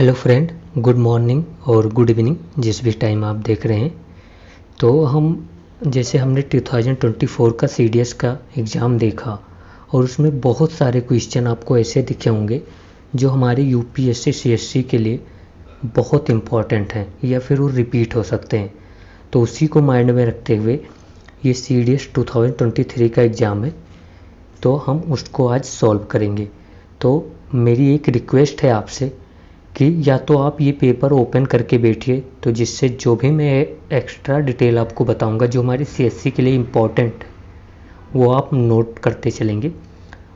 Hello friend, good morning और good evening जिस भी टाइम आप देख रहे हैं। तो हमने 2024 का सीडीएस का एग्ज़ाम देखा और उसमें बहुत सारे क्वेश्चन आपको ऐसे दिखे होंगे जो हमारे यूपीएससी सीएससी के लिए बहुत इम्पॉर्टेंट हैं या फिर वो रिपीट हो सकते हैं। तो उसी को माइंड में रखते हुए ये सीडीएस 2023 का एग्ज़ाम है, तो हम उसको आज सॉल्व करेंगे। तो मेरी एक रिक्वेस्ट है आपसे कि या तो आप ये पेपर ओपन करके बैठिए, तो जिससे जो भी मैं एक्स्ट्रा डिटेल आपको बताऊंगा जो हमारी सीएससी के लिए इम्पॉर्टेंट वो आप नोट करते चलेंगे,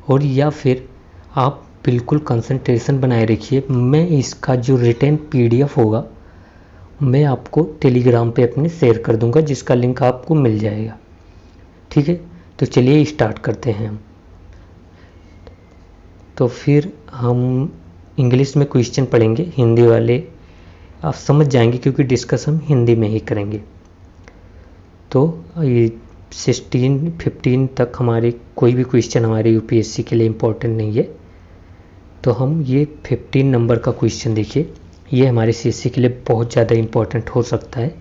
और या फिर आप बिल्कुल कंसंट्रेशन बनाए रखिए। मैं इसका जो रिटन पीडीएफ होगा मैं आपको टेलीग्राम पे अपने शेयर कर दूंगा, जिसका लिंक आपको मिल जाएगा। ठीक है, तो चलिए स्टार्ट करते हैं हम। तो फिर हम इंग्लिश में क्वेश्चन पढ़ेंगे, हिंदी वाले आप समझ जाएंगे क्योंकि डिस्कस हम हिंदी में ही करेंगे। तो ये 16-15 तक हमारे कोई भी क्वेश्चन हमारे यूपीएससी के लिए इम्पोर्टेंट नहीं है। तो हम ये 15 नंबर का क्वेश्चन देखिए, ये हमारे सीएससी के लिए बहुत ज़्यादा इम्पोर्टेंट हो सकता है।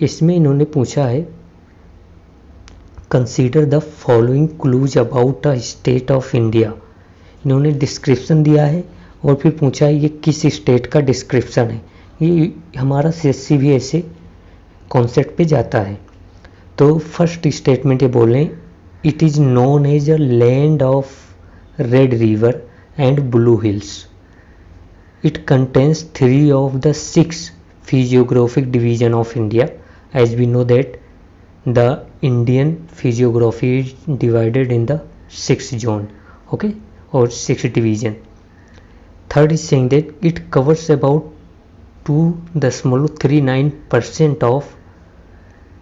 इसमें इन्होंने पूछा है, consider the following clues about a state of India. इन्होंने डिस्क्रिप्शन दिया है और फिर पूछा है ये किस स्टेट का डिस्क्रिप्शन है। ये हमारा सीएससी भी ऐसे कॉन्सेप्ट पे जाता है। तो फर्स्ट स्टेटमेंट ये बोल रहे हैं, it is known as a land of red river and blue hills. It contains 3 of the 6 physiographic division of India, as we know that the Indian physiography is divided in the 6 zone, okay, और 6 division. Third is saying that it covers about 2.39% of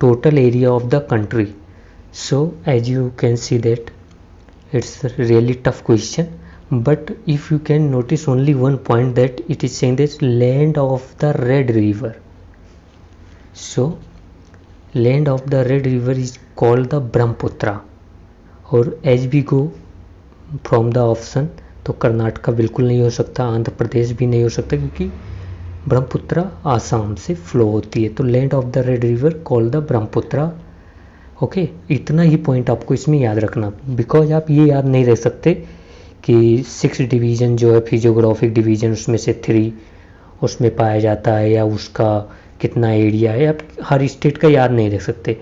total area of the country. So as you can see that it's a really tough question, but if you can notice only one point, that it is saying this land of the Red River. So land of the Red River is called the Brahmaputra. और as we go from the option, तो कर्नाटका बिल्कुल नहीं हो सकता, आंध्र प्रदेश भी नहीं हो सकता क्योंकि ब्रह्मपुत्र आसाम से फ्लो होती है। तो land of the red river call the Brahmaputra. Okay, इतना ही पॉइंट आपको इसमें याद रखना, बिकॉज आप ये याद नहीं रह सकते कि 6 डिवीज़न जो है फिजियोग्राफिक डिवीज़न उसमें से 3 उसमें पाया जाता है या उसका कितना एरिया है। आप हर स्टेट का याद नहीं रख सकते,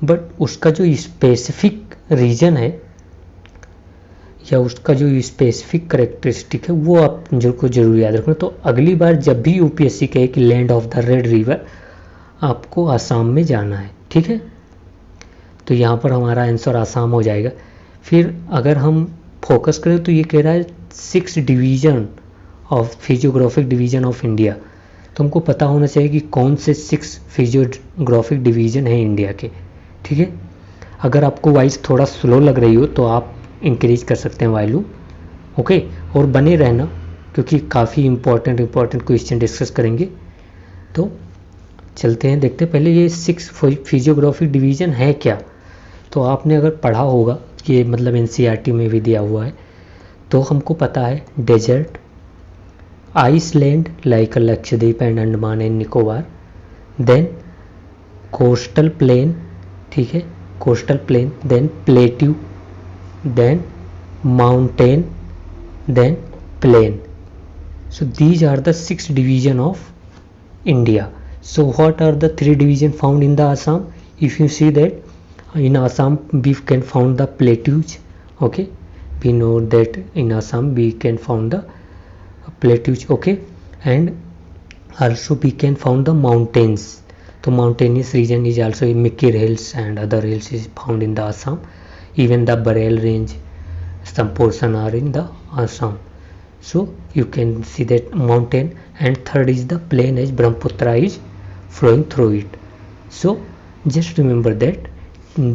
बट उसका जो स्पेसिफिक रीजन है या उसका जो स्पेसिफिक करेक्टरिस्टिक है वो आप को जरूर याद रखना। तो अगली बार जब भी यूपीएससी कहे कि land of the red river, आपको आसाम में जाना है। ठीक है, तो यहाँ पर हमारा आंसर आसाम हो जाएगा। फिर अगर हम फोकस करें तो ये कह रहा है 6 division of physiographic division of India. तो हमको पता होना चाहिए कि कौन से 6 फिजियोग्राफिक डिवीजन हैं इंडिया के। ठीक है, अगर आपको वाइज थोड़ा स्लो लग रही हो तो आप इंक्रीज कर सकते हैं वैल्यू, ओके, और बने रहना क्योंकि काफ़ी इम्पोर्टेंट क्वेश्चन डिस्कस करेंगे। तो चलते हैं, देखते हैं पहले ये 6 फिजियोग्राफिक डिवीज़न है क्या। तो आपने अगर पढ़ा होगा, ये मतलब एनसीईआरटी में भी दिया हुआ है, तो हमको पता है desert, island like Lakshadweep and Andaman and Nicobar, then coastal plain, ठीक है, coastal plain, then plateau, then mountain, then plain. So these are the 6 division of India. So what are the 3 division found in the Assam? If you see that in Assam we can found the plateaus, okay, we know that in Assam we can found the plateaus, okay, and also we can found the mountains. So mountainous region is also Mikir Hills and other hills is found in the Assam. Even the Bareil range, some portion are in the Assam. So you can see that mountain, and third is the plain as Brahmaputra is flowing through it. So just remember that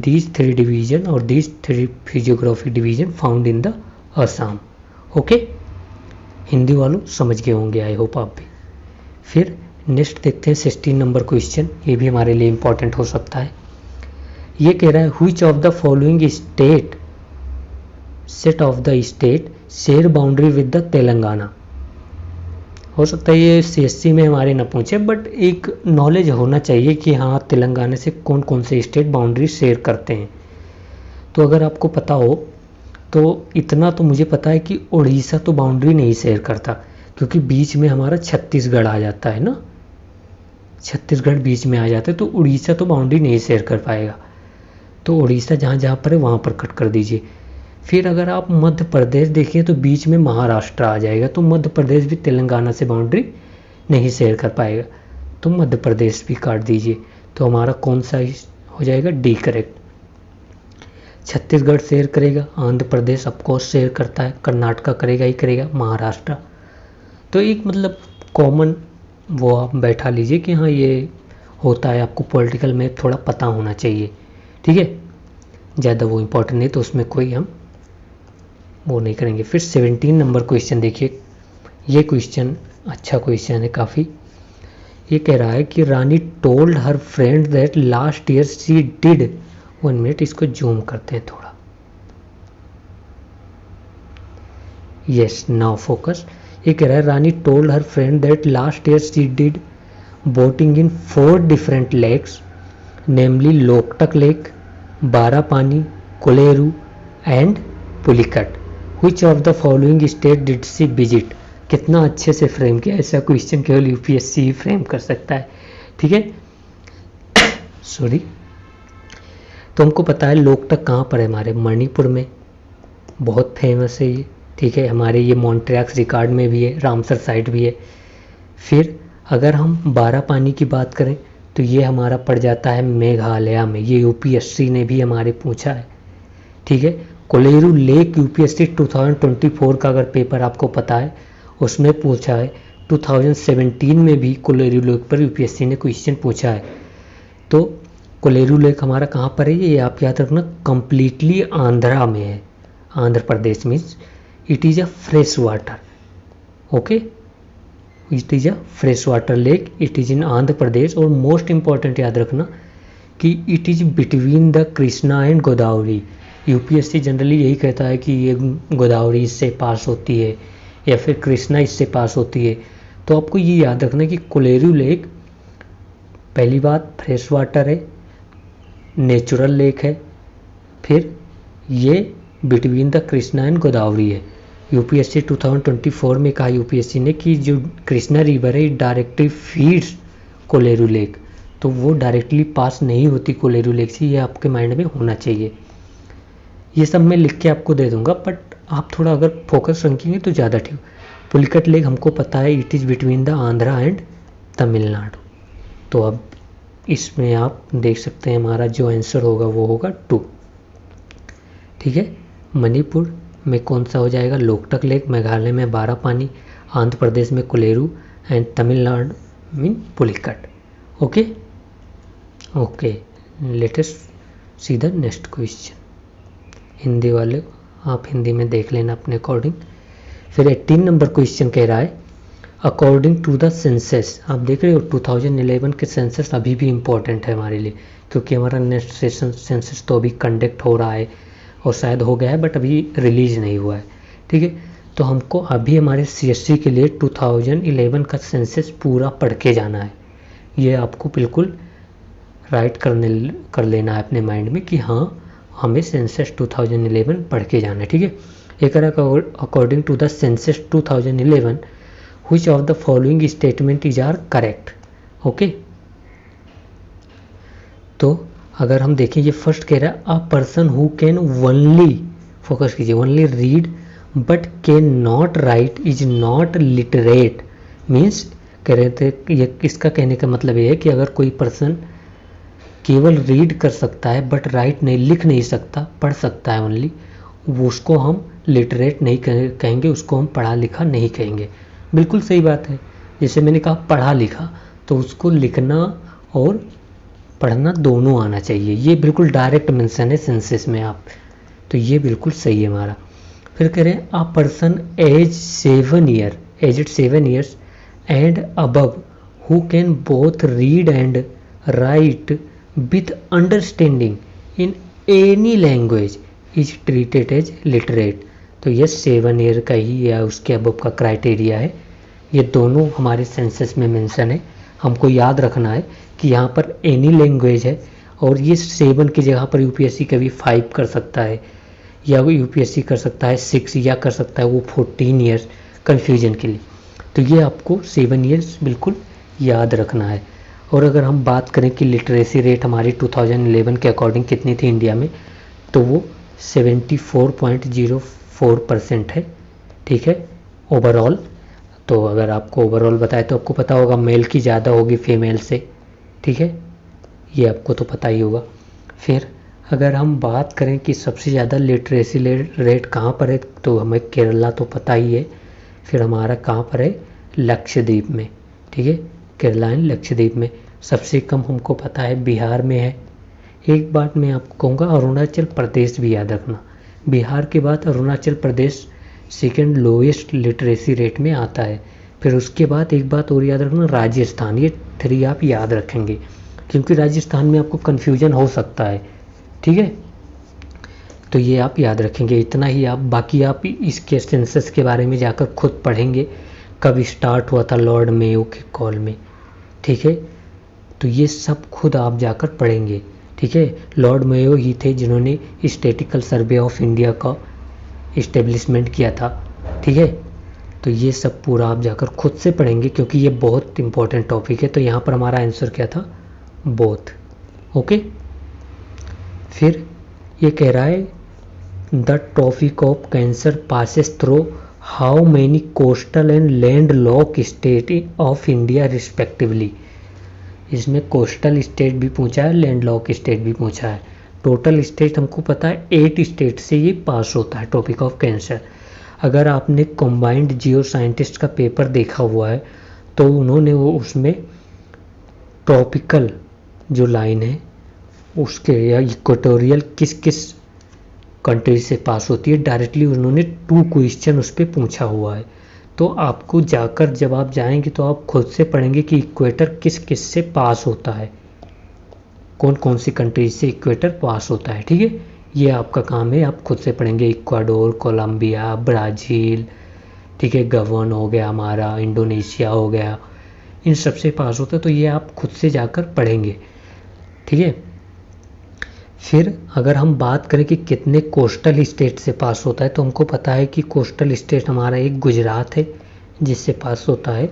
these 3 division or these 3 physiographic division found in the Assam. Okay, Hindi वालों समझ गए होंगे, I hope आप भी। फिर next देखते हैं 16 number question, ये भी हमारे लिए इम्पोर्टेंट हो सकता है। ये कह रहा है, which of the following state set of the state share boundary with the Telangana. हो सकता है ये CSC में हमारे ना पूछे, बट एक नॉलेज होना चाहिए कि हाँ तेलंगाना से कौन कौन से स्टेट बाउंड्री शेयर करते हैं। तो अगर आपको पता हो तो इतना तो मुझे पता है कि उड़ीसा तो बाउंड्री नहीं शेयर करता, क्योंकि बीच में हमारा छत्तीसगढ़ आ जाता है ना, छत्तीसगढ़ बीच में आ जाता है, तो उड़ीसा तो बाउंड्री नहीं शेयर कर पाएगा। तो उड़ीसा जहाँ जहाँ पर है वहाँ पर कट कर दीजिए। फिर अगर आप मध्य प्रदेश देखिए तो बीच में महाराष्ट्र आ जाएगा, तो मध्य प्रदेश भी तेलंगाना से बाउंड्री नहीं शेयर कर पाएगा, तो मध्य प्रदेश भी काट दीजिए। तो हमारा कौन सा हो जाएगा, डी करेक्ट। छत्तीसगढ़ शेयर करेगा, आंध्र प्रदेश ऑफकोर्स शेयर करता है, कर्नाटका करेगा ही करेगा, महाराष्ट्र। तो एक मतलब कॉमन वो आप बैठा लीजिए कि हाँ ये होता है, आपको पॉलिटिकल में थोड़ा पता होना चाहिए, ठीक है। ज़्यादा वो इम्पोर्टेंट नहीं, तो उसमें कोई हम वो नहीं करेंगे। फिर 17 नंबर क्वेश्चन देखिए, ये क्वेश्चन अच्छा क्वेश्चन है काफ़ी। ये कह रहा है कि Rani told her friend that last year she did, 1 minute इसको जूम करते हैं थोड़ा, यस नाउ फोकस। ये कह रहा है Rani told her friend that last year she did boating in 4 different lakes, namely Loktak lake, Barapani, Kolleru and Pulicat. Which of the following state did she visit? कितना अच्छे से फ्रेम किया, ऐसा क्वेश्चन केवल यूपीएससी ही फ्रेम कर सकता है, ठीक है। सॉरी। तो हमको पता है लोकटक कहाँ पर है, हमारे मणिपुर में, बहुत फेमस है ये, ठीक है। हमारे ये मॉन्ट्रियक्स रिकॉर्ड में भी है, रामसर साइट भी है। फिर अगर हम बारापानी की बात करें तो ये हमारा पड़ जाता है मेघालय में, ये यूपीएससी ने भी हमारे पूछा है, ठीक है। कोलेरू लेक यूपीएससी 2024 का अगर पेपर आपको पता है उसमें पूछा है, 2017 में भी कोलेरू लेक पर यूपीएससी ने क्वेश्चन पूछा है। तो कोलेरू लेक हमारा कहाँ पर है, ये आप याद रखना, कंप्लीटली आंध्रा में है, आंध्र प्रदेश में। It is a fresh water, okay, it is a fresh water lake, it is in Andhra Pradesh. और मोस्ट इम्पॉर्टेंट याद रखना कि it is between the Krishna and Godavari. UPSC generally यही कहता है कि ये गोदावरी इससे पास होती है या फिर कृष्णा इससे पास होती है। तो आपको ये याद रखना कि कोलेरू लेक पहली बात फ्रेश वाटर है, नेचुरल लेक है, फिर ये between the Krishna and Godavari है। यूपीएससी 2024 में कहा यूपीएससी ने कि जो कृष्णा रिवर है डायरेक्टली फीड्स कोलेरू लेक, तो वो डायरेक्टली पास नहीं होती कोलेरू लेक से, ये आपके माइंड में होना चाहिए। ये सब मैं लिख के आपको दे दूंगा, बट आप थोड़ा अगर फोकस रखेंगे तो ज़्यादा ठीक। पुलिकट लेक हमको पता है it is between the Andhra and Tamil Nadu. तो अब इसमें आप देख सकते हैं हमारा जो आंसर होगा वो होगा 2, ठीक है। मणिपुर में कौन सा हो जाएगा, लोकटक लेक, मेघालय में बारापानी, आंध्र प्रदेश में Kolleru and Tamil Nadu mean Pulicat, okay okay. Latest see the next question. Hindi वाले आप हिंदी में देख लेना अपने अकॉर्डिंग। फिर 18 नंबर क्वेश्चन कह रहा है अकॉर्डिंग टू द सेंसस। आप देख रहे हो 2011 के सेंसस अभी भी इम्पोर्टेंट है हमारे लिए, क्योंकि हमारा नेक्स्ट सेंसस तो अभी कंडक्ट हो रहा है और शायद हो गया है बट अभी रिलीज नहीं हुआ है, ठीक है। तो हमको अभी हमारे सीएससी के लिए 2011 का सेंसस पूरा पढ़ के जाना है। ये आपको बिल्कुल राइट कर लेना है अपने माइंड में कि हाँ हमें सेंसस 2011 पढ़ के जाना है, ठीक है। एक according to the census 2011 which of the following statement is are correct, okay. तो अगर हम देखें ये फर्स्ट कह रहा है a person who can only, focus कीजिए, only read but can not write is not literate. Means कह रहे थे ये, इसका कहने का मतलब ये है कि अगर कोई पर्सन केवल रीड कर सकता है बट राइट नहीं, लिख नहीं सकता, पढ़ सकता है ओनली, वो उसको हम लिटरेट नहीं कहेंगे, उसको हम पढ़ा लिखा नहीं कहेंगे। बिल्कुल सही बात है, जैसे मैंने कहा पढ़ा लिखा, तो उसको लिखना और पढ़ना दोनों आना चाहिए। ये बिल्कुल डायरेक्ट मेंशन है सेंसस में आप, तो ये बिल्कुल सही है हमारा। फिर कह रहे हैं a person age 7 years and above who can both read and write with understanding in any language is treated as literate। तो ये 7 ईयर का ही या उसके अबव का क्राइटेरिया है ये दोनों हमारे सेंसस में मेंशन है। हमको याद रखना है कि यहाँ पर एनी लैंग्वेज है और ये 7 की जगह पर यूपीएससी कभी 5 कर सकता है या वो यूपीएससी कर सकता है 6 या कर सकता है वो 14 ईयर्स कन्फ्यूजन के लिए। तो ये आपको 7 ईयर्स बिल्कुल याद रखना है। और अगर हम बात करें कि लिटरेसी रेट हमारी 2011 के अकॉर्डिंग कितनी थी इंडिया में, तो वो 74.04% है। ठीक है ओवरऑल। तो अगर आपको ओवरऑल बताए तो आपको पता होगा मेल की ज़्यादा होगी फीमेल से। ठीक है ये आपको तो पता ही होगा। फिर अगर हम बात करें कि सबसे ज़्यादा लिटरेसी रेट कहाँ पर है, तो हमें केरला तो पता ही है। फिर हमारा कहाँ पर है, लक्षद्वीप में। ठीक है केरला एंड लक्षद्वीप में। सबसे कम हमको पता है बिहार में है। एक बात मैं आपको कहूँगा, अरुणाचल प्रदेश भी याद रखना। बिहार के बाद Arunachal Pradesh second lowest literacy rate में आता है। फिर उसके बाद एक बात और याद रखना, राजस्थान। ये 3 आप याद रखेंगे क्योंकि राजस्थान में आपको कन्फ्यूजन हो सकता है। ठीक है तो ये आप याद रखेंगे, इतना ही आप। बाकी आप इसके सेंसस के बारे में जाकर खुद पढ़ेंगे, कब स्टार्ट हुआ था लॉर्ड मेयो के कॉल में। ठीक है तो ये सब खुद आप जाकर पढ़ेंगे। ठीक है लॉर्ड मेयो ही थे जिन्होंने स्टैटिस्टिकल सर्वे ऑफ इंडिया का इस्टेब्लिशमेंट किया था। ठीक है तो ये सब पूरा आप जाकर खुद से पढ़ेंगे क्योंकि ये बहुत इंपॉर्टेंट टॉपिक है। तो यहाँ पर हमारा आंसर क्या था, बोथ। ओके फिर ये कह रहा है the topic of cancer passes through how many coastal and land lock state of India respectively. इसमें कोस्टल स्टेट भी पूछा है, लैंड लॉक स्टेट भी पूछा है। टोटल स्टेट हमको पता है 8 स्टेट से ये पास होता है टॉपिक ऑफ कैंसर। अगर आपने कॉम्बाइंड जियो साइंटिस्ट का पेपर देखा हुआ है तो उन्होंने वो उसमें ट्रॉपिकल जो लाइन है उसके या इक्वेटोरियल किस किस कंट्री से पास होती है, डायरेक्टली उन्होंने 2 क्वेश्चन उस पर पूछा हुआ है। तो आपको जाकर जब आप जाएंगे तो आप खुद से पढ़ेंगे कि इक्वेटर किस किस से पास होता है, कौन कौन सी कंट्री से इक्वेटर पास होता है। ठीक है ये आपका काम है, आप खुद से पढ़ेंगे। इक्वाडोर, कोलंबिया, ब्राज़ील, ठीक है गबन हो गया हमारा, इंडोनेशिया हो गया, इन सब से पास होता है। तो ये आप खुद से जाकर पढ़ेंगे। ठीक है फिर अगर हम बात करें कि कितने कोस्टल स्टेट से पास होता है, तो हमको पता है कि कोस्टल स्टेट हमारा एक गुजरात है जिससे पास होता है।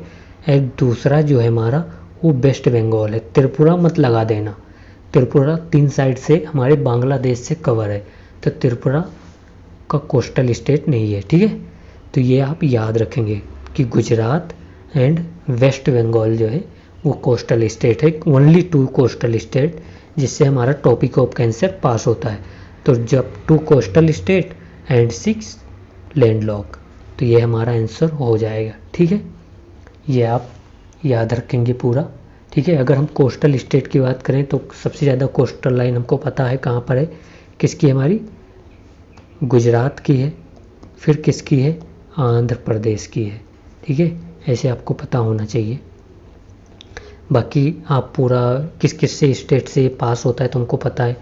एक दूसरा जो है हमारा वो वेस्ट बंगाल है। त्रिपुरा मत लगा देना, त्रिपुरा 3 साइड से हमारे बांग्लादेश से कवर है, तो त्रिपुरा का कोस्टल स्टेट नहीं है। ठीक है तो ये आप याद रखेंगे कि गुजरात एंड वेस्ट बंगाल जो है वो कोस्टल स्टेट है। ओनली 2 कोस्टल स्टेट जिससे हमारा टॉपिक ऑफ कैंसर पास होता है। तो जब 2 coastal state and 6 land lock, तो ये हमारा आंसर हो जाएगा। ठीक है ये आप याद रखेंगे पूरा। ठीक है अगर हम कोस्टल स्टेट की बात करें तो सबसे ज़्यादा कोस्टल लाइन हमको पता है कहाँ पर है, किसकी, हमारी गुजरात की है। फिर किसकी है, आंध्र प्रदेश की है। ठीक है ऐसे आपको पता होना चाहिए। बाकी आप पूरा किस किस से स्टेट से पास होता है तो हमको पता है,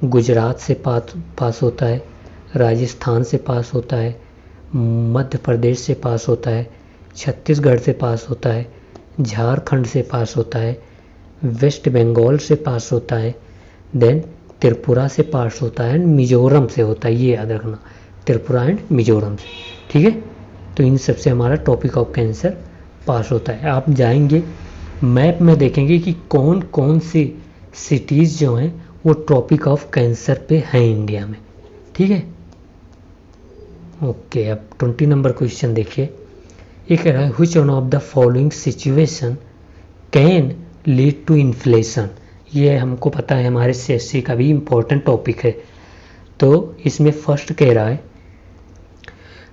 गुजरात से पास होता है, राजस्थान से पास होता है, मध्य प्रदेश से पास होता है, छत्तीसगढ़ से पास होता है, झारखंड से पास होता है, वेस्ट बंगाल से पास होता है, देन त्रिपुरा से पास होता है एंड मिजोरम से होता है। ये याद रखना, त्रिपुरा एंड मिजोरम से। ठीक है तो इन सब से हमारा टॉपिक ऑफ कैंसर पास होता है। आप जाएंगे मैप में देखेंगे कि कौन कौन सी सिटीज़ जो हैं वो टॉपिक ऑफ कैंसर पे हैं इंडिया में। ठीक है ओके अब 20 नंबर क्वेश्चन देखिए। ये कह रहा है which one of the following situation can lead to inflation. ये हमको पता है हमारे सीएससी का भी इम्पोर्टेंट टॉपिक है। तो इसमें फर्स्ट कह रहा है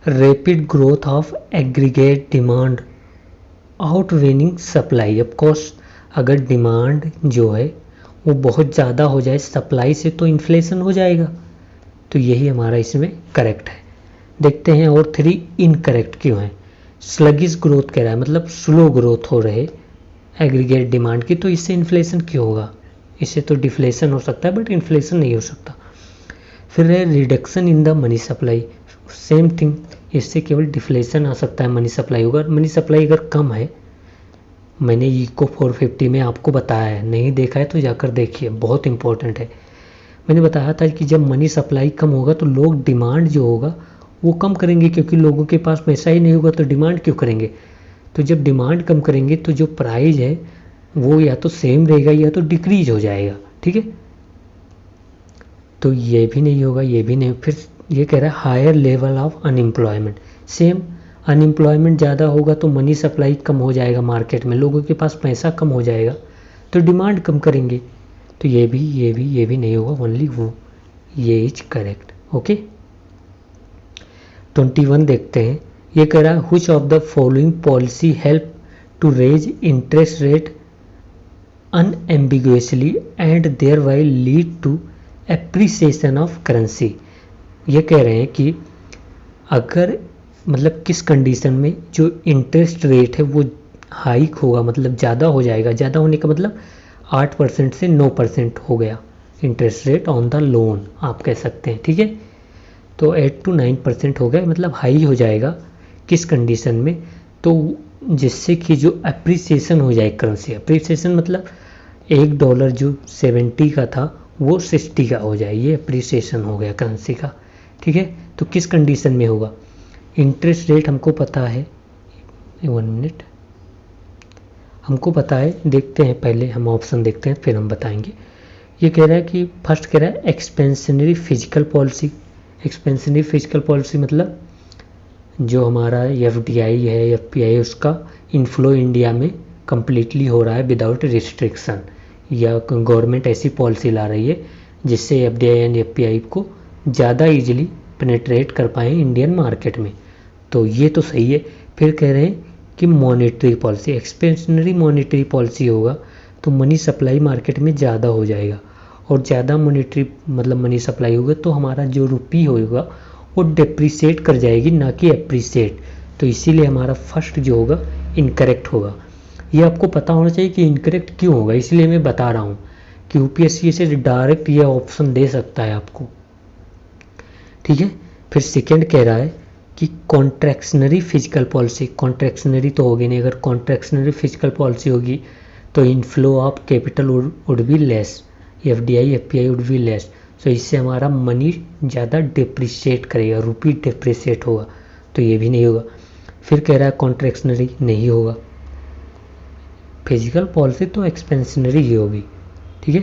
rapid growth of aggregate demand outweighing supply. Of course अगर डिमांड जो है वो बहुत ज़्यादा हो जाए सप्लाई से तो इन्फ्लेशन हो जाएगा। तो यही हमारा इसमें करेक्ट है। देखते हैं और 3 इनकरेक्ट क्यों है। स्लगिश ग्रोथ कह रहा है, मतलब स्लो ग्रोथ हो रहे एग्रीगेट डिमांड की, तो इससे इन्फ्लेशन क्यों होगा। इससे तो डिफ्लेशन हो सकता है बट इन्फ्लेशन नहीं हो सकता। फिर है reduction in the money supply, same thing इससे केवल डिफ्लेशन आ सकता है, मनी सप्लाई होगा। मनी सप्लाई अगर कम है, मैंने इको 450 में आपको बताया है, नहीं देखा है तो जाकर देखिए, बहुत इंपॉर्टेंट है। मैंने बताया था कि जब मनी सप्लाई कम होगा तो लोग डिमांड जो होगा वो कम करेंगे, क्योंकि लोगों के पास पैसा ही नहीं होगा तो डिमांड क्यों करेंगे। तो जब डिमांड कम करेंगे तो जो प्राइस है वो या तो सेम रहेगा या तो डिक्रीज हो जाएगा, ठीक है। तो ये भी नहीं होगा, ये भी नहीं। फिर ये कह रहा है higher level of unemployment, same unemployment ज़्यादा होगा तो मनी सप्लाई कम हो जाएगा, मार्केट में लोगों के पास पैसा कम हो जाएगा तो डिमांड कम करेंगे। तो ये भी नहीं होगा, ओनली वो, ये इज करेक्ट। ओके, 21 देखते हैं। ये कह रहा है which of the following policy help to raise interest rate unambiguously and thereby lead to appreciation of currency. ये कह रहे हैं कि अगर मतलब किस कंडीशन में जो इंटरेस्ट रेट है वो हाइक होगा, मतलब ज़्यादा हो जाएगा। ज़्यादा होने का मतलब 8% से 9% हो गया interest rate on the loan, आप कह सकते हैं, ठीक है। तो 8 to 9% हो गया, मतलब हाई हो जाएगा। किस कंडीशन में, तो जिससे कि जो अप्रिसिएशन हो जाए करेंसी। अप्रिसिएशन मतलब $1 जो 70 का था वो 60 का हो जाए, ये अप्रिसिएशन हो गया करेंसी का, ठीक है। तो किस कंडीशन में होगा, इंटरेस्ट रेट हमको पता है, 1 मिनट, हमको पता है, देखते हैं पहले हम ऑप्शन देखते हैं फिर हम बताएंगे। ये कह रहा है कि फर्स्ट कह रहा है expansionary physical policy. Expansionary physical policy मतलब जो हमारा FDI है, FPI है, उसका इनफ्लो इंडिया में कम्प्लीटली हो रहा है विदाउट रिस्ट्रिक्शन, या गवर्नमेंट ऐसी पॉलिसी ला रही है जिससे FDI एंड FPI को ज़्यादा इजीली पेनेट्रेट कर पाएँ इंडियन मार्केट में। तो ये तो सही है। फिर कह रहे हैं कि monetary policy, expansionary monetary policy होगा तो मनी सप्लाई मार्केट में ज़्यादा हो जाएगा, और ज़्यादा मॉनेटरी मतलब मनी सप्लाई होगा तो हमारा जो रुपी होगा वो डिप्रिसिएट कर जाएगी, ना कि एप्रिसिएट। तो इसीलिए हमारा फर्स्ट जो होगा इनकरेक्ट होगा। ये आपको पता होना चाहिए कि इनकरेक्ट क्यों होगा, इसलिए मैं बता रहा हूँ कि UPSC से डायरेक्ट ये ऑप्शन दे सकता है आपको, ठीक है। फिर सेकेंड कह रहा है कि कॉन्ट्रैक्शनरी फिजिकल पॉलिसी। कॉन्ट्रैक्शनरी तो होगी नहीं, अगर कॉन्ट्रैक्शनरी फिजिकल पॉलिसी होगी तो inflow of capital would be less, FDI FPI would be less. तो इससे हमारा मनी ज़्यादा डिप्रिशिएट करेगा, रुपी डिप्रिशिएट होगा, तो ये भी नहीं होगा। फिर कह रहा है कॉन्ट्रैक्शनरी नहीं होगा, फिजिकल पॉलिसी तो एक्सपेंशनरी ही होगी, ठीक है।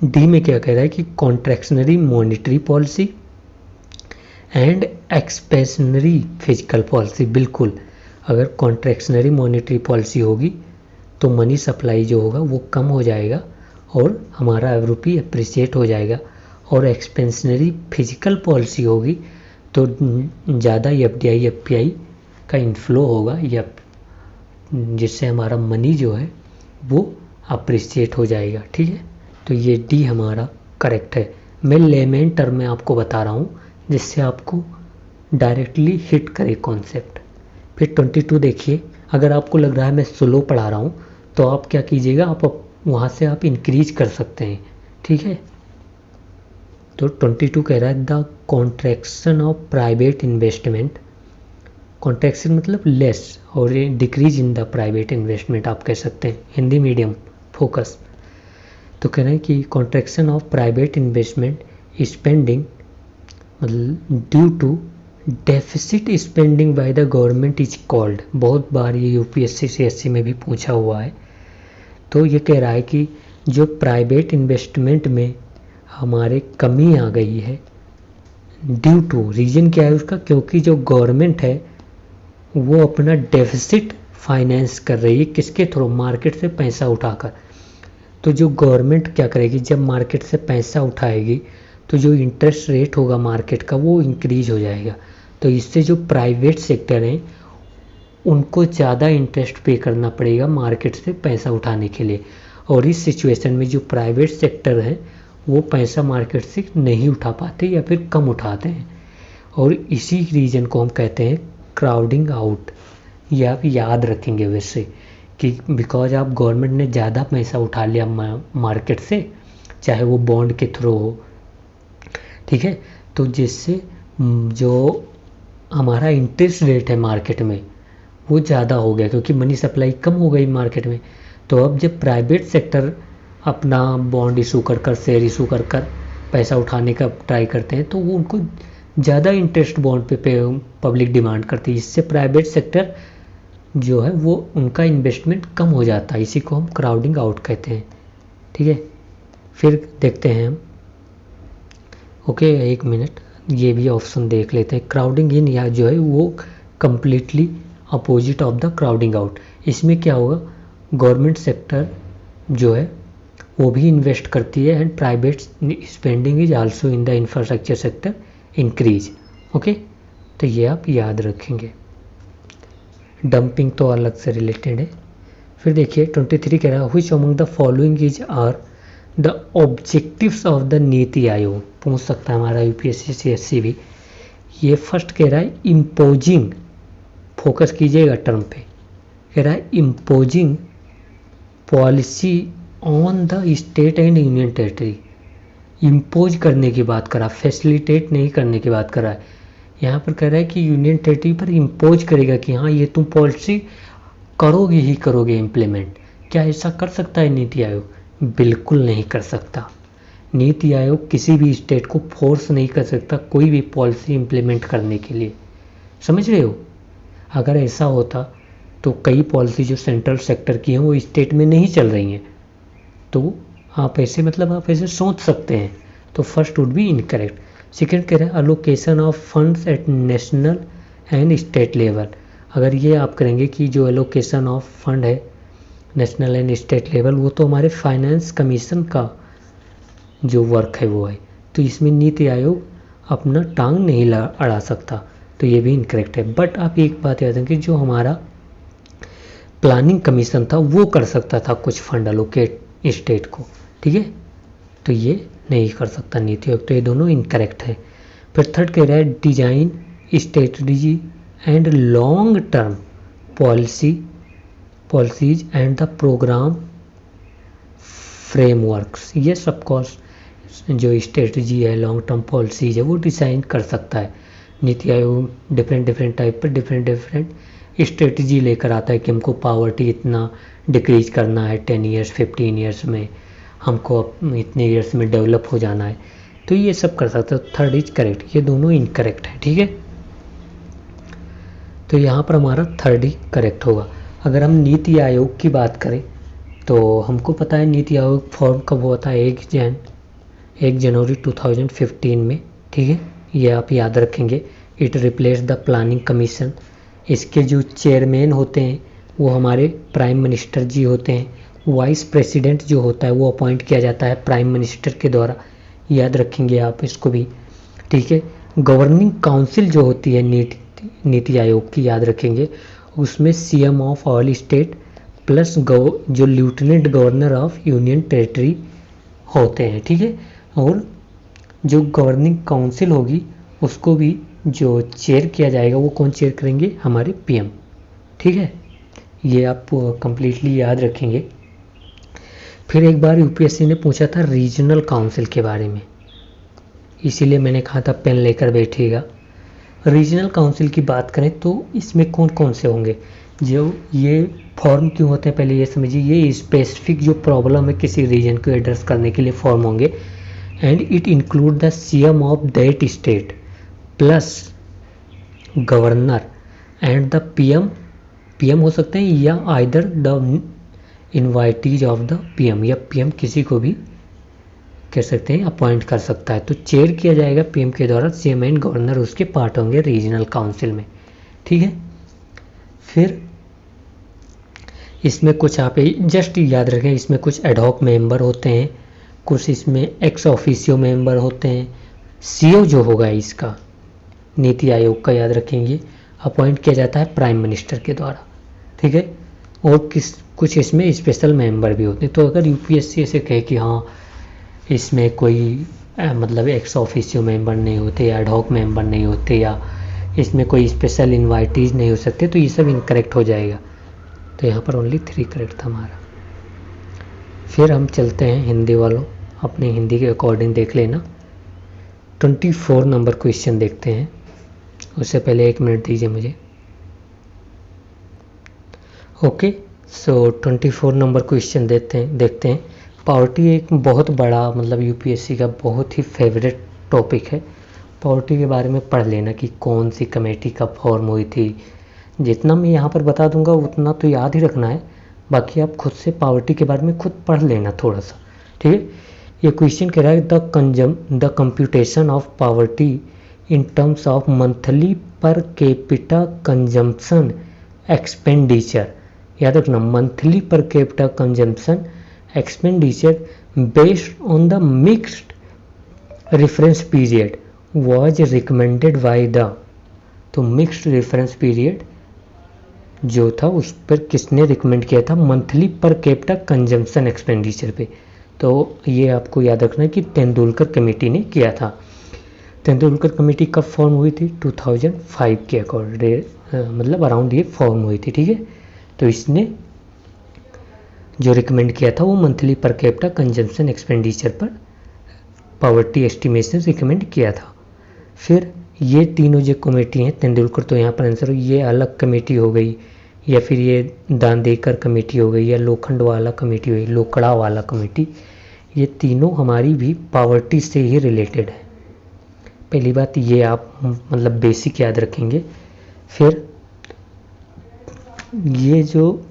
डी में क्या कह रहा है कि contractionary monetary policy and expansionary physical policy. बिल्कुल, अगर कॉन्ट्रैक्शनरी मॉनेटरी पॉलिसी होगी तो मनी सप्लाई जो होगा वो कम हो जाएगा और हमारा रुपी अप्रिशिएट हो जाएगा, और एक्सपेंशनरी फिजिकल पॉलिसी होगी तो ज़्यादा FDI FPI का इनफ्लो होगा, या जिससे हमारा मनी जो है वो अप्रिशिएट हो जाएगा, ठीक है। तो ये डी हमारा करेक्ट है। मैं लेमन टर्म में आपको बता रहा हूँ जिससे आपको डायरेक्टली हिट करे कॉन्सेप्ट। फिर 22 देखिए, अगर आपको लग रहा है मैं स्लो पढ़ा रहा हूँ तो आप क्या कीजिएगा, आप वहाँ से आप इंक्रीज कर सकते हैं, ठीक है। तो 22 कह रहा है the contraction of private investment. Contraction मतलब लेस, और decrease in the private investment आप कह सकते हैं, हिंदी मीडियम फोकस। तो कह रहे हैं कि contraction of private investment spending मतलब due to deficit spending by the government is called. बहुत बार ये UPSC CSC में भी पूछा हुआ है। तो ये कह रहा है कि जो प्राइवेट इन्वेस्टमेंट में हमारे कमी आ गई है, ड्यू टू, रीजन क्या है उसका, क्योंकि जो गवर्नमेंट है वो अपना डेफिसिट फाइनेंस कर रही है, किसके थ्रू, मार्केट से पैसा उठाकर। तो जो गवर्नमेंट क्या करेगी, जब मार्केट से पैसा उठाएगी तो जो इंटरेस्ट रेट होगा मार्केट का वो इंक्रीज हो जाएगा। तो इससे जो प्राइवेट सेक्टर हैं उनको ज़्यादा इंटरेस्ट पे करना पड़ेगा मार्केट से पैसा उठाने के लिए, और इस सिचुएशन में जो प्राइवेट सेक्टर है वो पैसा मार्केट से नहीं उठा पाते या फिर कम उठाते हैं, और इसी रीजन को हम कहते हैं क्राउडिंग आउट। ये आप याद रखेंगे वैसे कि बिकॉज आप गवर्नमेंट ने ज़्यादा पैसा उठा लिया मार्केट से, चाहे वो बॉन्ड के थ्रू हो, ठीक है। तो जिससे जो हमारा इंटरेस्ट रेट है मार्केट में वो ज़्यादा हो गया, क्योंकि मनी सप्लाई कम हो गई मार्केट में। तो अब जब प्राइवेट सेक्टर अपना बॉन्ड इशू कर कर, शेयर इशू कर कर पैसा उठाने का ट्राई करते हैं, तो वो उनको ज़्यादा इंटरेस्ट बॉन्ड पे पब्लिक डिमांड करती है। इससे प्राइवेट सेक्टर जो है वो उनका इन्वेस्टमेंट कम हो जाता है। इसी को हम क्राउडिंग आउट कहते हैं। ठीक है, फिर देखते हैं हम। ओके, एक मिनट, ये भी ऑप्शन देख लेते हैं। क्राउडिंग इन या जो है वो completely opposite of the crowding out. इसमें क्या होगा, गवर्नमेंट सेक्टर जो है वो भी इन्वेस्ट करती है and private spending is also in the infrastructure sector increase. Okay, तो ये आप याद रखेंगे। डंपिंग तो अलग से रिलेटेड है। फिर देखिए 23 कह रहा है which among the following is are the objectives of the NITI Aayog. पूछ सकता है हमारा यूपीएससी सीएससी भी। ये फर्स्ट कह रहा है इम्पोजिंग, फोकस कीजिएगा टर्म पे, कह रहा है imposing policy on the state and union territory. Impose करने की बात करा, फैसिलिटेट नहीं करने की बात करा है। यहाँ पर कह रहा है कि यूनियन टेरिटरी पर इम्पोज करेगा कि हाँ ये तुम पॉलिसी करोगे ही करोगे इम्प्लीमेंट। क्या ऐसा कर सकता है नीति आयोग? बिल्कुल नहीं कर सकता। नीति आयोग किसी भी स्टेट को फोर्स नहीं कर सकता कोई भी पॉलिसी इम्प्लीमेंट करने के लिए। समझ रहे हो? अगर ऐसा होता तो कई पॉलिसी जो सेंट्रल सेक्टर की हैं वो स्टेट में नहीं चल रही हैं, तो आप ऐसे आप ऐसे सोच सकते हैं। तो first would be incorrect. Second कह रहे हैं allocation of funds at national and state level. अगर ये आप करेंगे कि जो एलोकेशन ऑफ फंड है नेशनल एंड स्टेट लेवल, वो तो हमारे फाइनेंस कमीशन का जो वर्क है वो है, तो इसमें नीति आयोग अपना टांग नहीं अड़ा सकता। तो ये भी इनकरेक्ट है। बट आप एक बात याद रखें, जो हमारा प्लानिंग कमीशन था वो कर सकता था कुछ फंड अलोकेट स्टेट को। ठीक है, तो ये नहीं कर सकता नीति आयोग। तो ये दोनों इनकरेक्ट है। फिर थर्ड कह रहा है design strategy and long term policies and the program frameworks. ये सब कोर्स जो स्ट्रेटजी है, लॉन्ग टर्म पॉलिसीज है, वो डिज़ाइन कर सकता है। नीति आयोग डिफरेंट टाइप पर डिफरेंट स्ट्रेटजी लेकर आता है कि हमको पावर्टी इतना डिक्रीज करना है 10 ईयर्स 15 ईयर्स में, हमको इतने ईयर्स में डेवलप हो जाना है। तो ये सब कर सकता है। थर्ड इज करेक्ट, ये दोनों इनकरेक्ट है। ठीक है, तो यहाँ पर हमारा थर्ड ही करेक्ट होगा। अगर हम नीति आयोग की बात करें तो हमको पता है नीति आयोग फॉर्म कब हुआ था, 1 जनवरी 2015 में। ठीक है, ये आप याद रखेंगे। It replace the planning commission. इसके जो चेयरमैन होते हैं वो हमारे प्राइम मिनिस्टर जी होते हैं। वाइस प्रेसिडेंट जो होता है वो अपॉइंट किया जाता है प्राइम मिनिस्टर के द्वारा। याद रखेंगे आप इसको भी। ठीक है, गवर्निंग काउंसिल जो होती है नीति आयोग की, याद रखेंगे, उसमें CM of all state plus जो lieutenant governor of union territory होते हैं। ठीक है, और जो गवर्निंग काउंसिल होगी उसको भी जो चेयर किया जाएगा वो कौन चेयर करेंगे? हमारे पीएम। ठीक है, ये आप कंप्लीटली याद रखेंगे। फिर एक बार यूपीएससी ने पूछा था रीजनल काउंसिल के बारे में, इसीलिए मैंने कहा था पेन लेकर बैठिएगा। रीजनल काउंसिल की बात करें तो इसमें कौन कौन से होंगे? जो ये फॉर्म क्यों होते हैं पहले ये समझिए। ये स्पेसिफिक जो प्रॉब्लम है किसी रीजन को एड्रेस करने के लिए फॉर्म होंगे। And it include the CM of that state plus governor and the PM हो सकते हैं, या either the invitees of the PM, या पीएम किसी को भी कह सकते हैं अपॉइंट कर सकता है। तो चेयर किया जाएगा पीएम के द्वारा। सीएम एंड गवर्नर उसके पार्ट होंगे रीजनल काउंसिल में। ठीक है, फिर इसमें कुछ आप जस्ट याद रखें, इसमें कुछ एडहॉक मेंबर होते हैं, कुछ इसमें एक्स ऑफिशियो मेंबर होते हैं। सीओ जो होगा इसका नीति आयोग का, याद रखेंगे, अपॉइंट किया जाता है प्राइम मिनिस्टर के द्वारा। ठीक है, और कुछ इसमें स्पेशल मेंबर भी होते हैं। तो अगर यूपीएससी ऐसे कहे कि हाँ इसमें कोई एक्स ऑफिशियो मेंबर नहीं होते या एडहॉक मेंबर नहीं होते या इसमें कोई स्पेशल इन्वाइटीज नहीं हो सकते, तो ये सब इनकरेक्ट हो जाएगा। तो यहाँ पर ओनली 3 करेक्ट था हमारा। फिर हम चलते हैं हिंदी वालों, अपने हिंदी के अकॉर्डिंग देख लेना। 24 नंबर क्वेश्चन देखते हैं। उससे पहले 1 मिनट दीजिए मुझे। ओके, सो 24 नंबर क्वेश्चन देखते हैं। पॉवर्टी एक बहुत बड़ा मतलब यूपीएससी का बहुत ही फेवरेट टॉपिक है। पॉवर्टी के बारे में पढ़ लेना कि कौन सी कमेटी कब फॉर्म हुई थी। जितना मैं यहाँ पर बता दूंगा उतना तो याद ही रखना है, बाकी आप खुद से पॉवर्टी के बारे में खुद पढ़ लेना थोड़ा सा, ठीक है। ये क्वेश्चन कह रहा है the computation of poverty in terms of monthly per capita consumption expenditure. याद रखना, monthly per capita consumption expenditure based on the mixed reference period was recommended by the. तो मिक्स्ड रेफरेंस पीरियड जो था उस पर किसने रिकमेंड किया था? Monthly per capita consumption expenditure पे। तो ये आपको याद रखना है कि तेंदुलकर कमेटी ने किया था। तेंदुलकर कमेटी कब फॉर्म हुई थी? 2005 के अकॉर्डिंग, मतलब अराउंड ये फॉर्म हुई थी, ठीक है। तो इसने जो रिकमेंड किया था वो monthly per capita consumption expenditure पर पॉवर्टी एस्टिमेशन रिकमेंड किया था। फिर ये तीनों जो कमेटी हैं, तेंदुलकर तो यहाँ पर आंसर हो, ये अलग कमेटी हो गई, या फिर ये दांदेकर कमेटी हो गई, या लोखंड वाला कमेटी हो गई, लोकड़ा वाला कमेटी, ये तीनों हमारी भी पॉवर्टी से ही रिलेटेड है। पहली बात ये आप मतलब बेसिक याद रखेंगे। फिर ये जो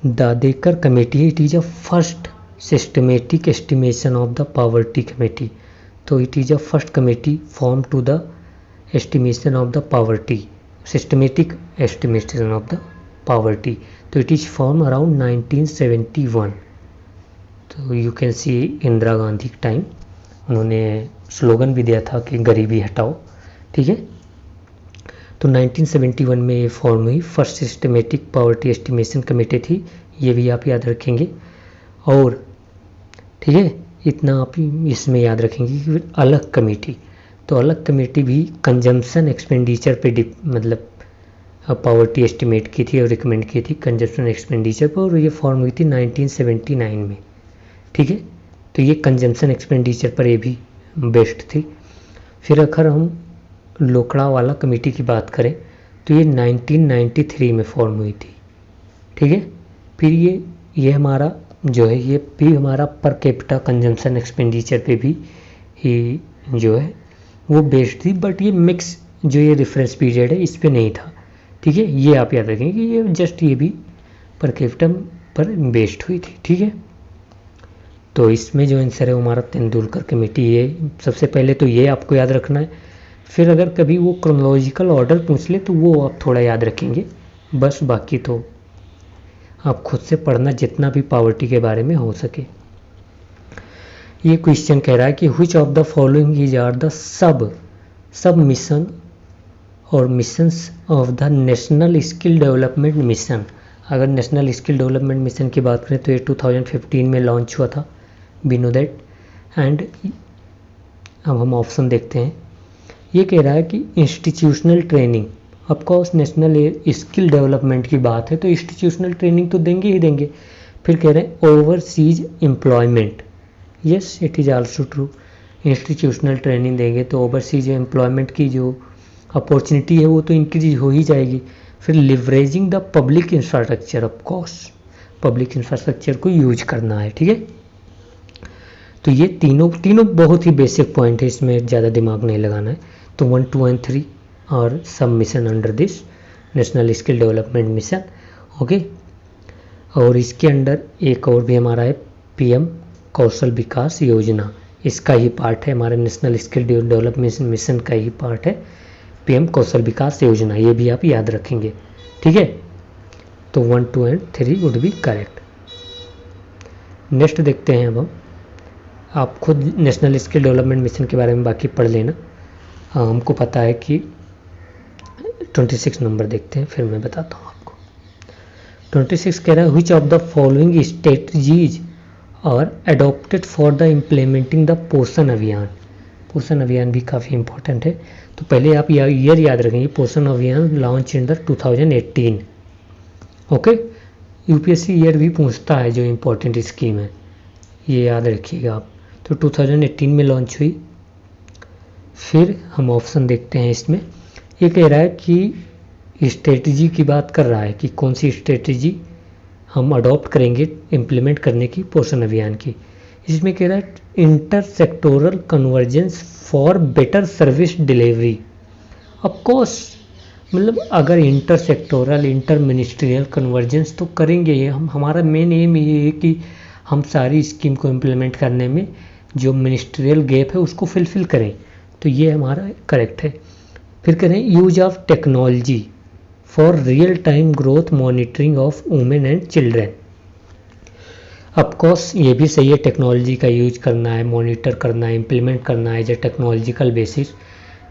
दादेकर कमेटी है, it is a first systematic estimation of the poverty committee. तो it is a first committee form to the estimation of the poverty, systematic estimation of the poverty. तो इट इज़ फॉर्म अराउंड 1971। तो you can see Indira Gandhi के time उन्होंने slogan भी दिया था कि गरीबी हटाओ, ठीक है। तो 1971 में ये फॉर्म हुई, first systematic poverty estimation committee थी, ये भी आप याद रखेंगे। और ठीक है, इतना आप इसमें याद रखेंगे कि अलग कमेटी, तो अलग कमेटी भी कंजम्पशन एक्सपेंडिचर पे मतलब पॉवर्टी एस्टिमेट की थी और रिकमेंड की थी कंजम्पशन एक्सपेंडिचर पर, और ये फॉर्म हुई थी 1979 में, ठीक है। तो ये कंजम्पशन एक्सपेंडिचर पर ये भी बेस्ड थी। फिर अगर हम लोकड़ा वाला कमेटी की बात करें तो ये 1993 में फॉर्म हुई थी, ठीक है। फिर ये हमारा जो है ये भी हमारा पर कैपिटा कंजम्पशन एक्सपेंडिचर पे भी ही जो है वो बेस्ड थी, बट ये मिक्स जो ये रेफरेंस पीरियड है इस पे नहीं था, ठीक है। ये आप याद रखेंगे कि ये जस्ट ये भी पर कैपिटा पर बेस्ड हुई थी, ठीक है। तो इसमें जो आंसर है हमारा तेंदुलकर कमेटी, ये सबसे पहले तो ये आपको याद रखना है। फिर अगर कभी वो क्रोनोलॉजिकल ऑर्डर पूछ ले तो वो आप थोड़ा याद रखेंगे बस, बाकी तो आप खुद से पढ़ना जितना भी पॉवर्टी के बारे में हो सके। ये क्वेश्चन कह रहा है कि which of the following is are the sub mission और missions of the national skill development mission. अगर नेशनल स्किल डेवलपमेंट मिशन की बात करें तो ये 2015 में लॉन्च हुआ था, वी नो दैट। एंड अब हम ऑप्शन देखते हैं। ये कह रहा है कि institutional training, of course national skill development की बात है तो इंस्टीट्यूशनल ट्रेनिंग तो देंगे ही देंगे। फिर कह रहे हैं overseas employment, yes it is also true, institutional training देंगे तो ओवरसीज एम्प्लॉयमेंट की जो अपॉर्चुनिटी है वो तो इंक्रीज हो ही जाएगी। फिर leveraging the public infrastructure, of course public infrastructure को यूज करना है, ठीक है। तो ये तीनों बहुत ही बेसिक पॉइंट है, इसमें ज़्यादा दिमाग नहीं लगाना है। तो 1, 2 एंड 3 और सब mission under this national skill development mission, okay. और इसके अंडर एक और भी हमारा है पीएम कौशल विकास योजना, इसका ही पार्ट है, हमारे नेशनल स्किल डेवलपमेंट मिशन का ही पार्ट है पीएम कौशल विकास योजना, ये भी आप याद रखेंगे, ठीक है। तो 1, 2 and 3 would be correct. Next देखते हैं अब हम, आप खुद नेशनल स्किल डेवलपमेंट मिशन के बारे में बाकी पढ़ लेना। हमको पता है कि 26 नंबर देखते हैं फिर मैं बताता हूँ आपको। 26 कह रहा है which of the following strategies are adopted for the implementing the Poshan Abhiyaan. पोषण अभियान भी काफ़ी इंपॉर्टेंट है, तो पहले आप ईयर याद रखेंगे, पोषण अभियान launch in the 2018, okay. UPSC year भी पूछता है जो इम्पोर्टेंट स्कीम है, ये याद रखिएगा आप। तो 2018 में लॉन्च हुई। फिर हम ऑप्शन देखते हैं इसमें, ये कह रहा है कि स्ट्रेटजी की बात कर रहा है कि कौन सी स्ट्रेटजी हम अडॉप्ट करेंगे इम्प्लीमेंट करने की पोषण अभियान की। इसमें कह रहा है inter sectoral convergence for better service delivery. Of course मतलब अगर inter sectoral inter ministerial convergence तो करेंगे हम, हमारा मेन एम ये है कि हम सारी स्कीम को इम्प्लीमेंट करने में जो मिनिस्ट्रियल गैप है उसको फिलफिल करें, तो ये हमारा करेक्ट है। फिर करें use of technology for real time growth monitoring of women and children. Of course ये भी सही है, टेक्नोलॉजी का यूज करना है, मॉनिटर करना है, इम्प्लीमेंट करना है एज ए टेक्नोलॉजिकल बेसिस,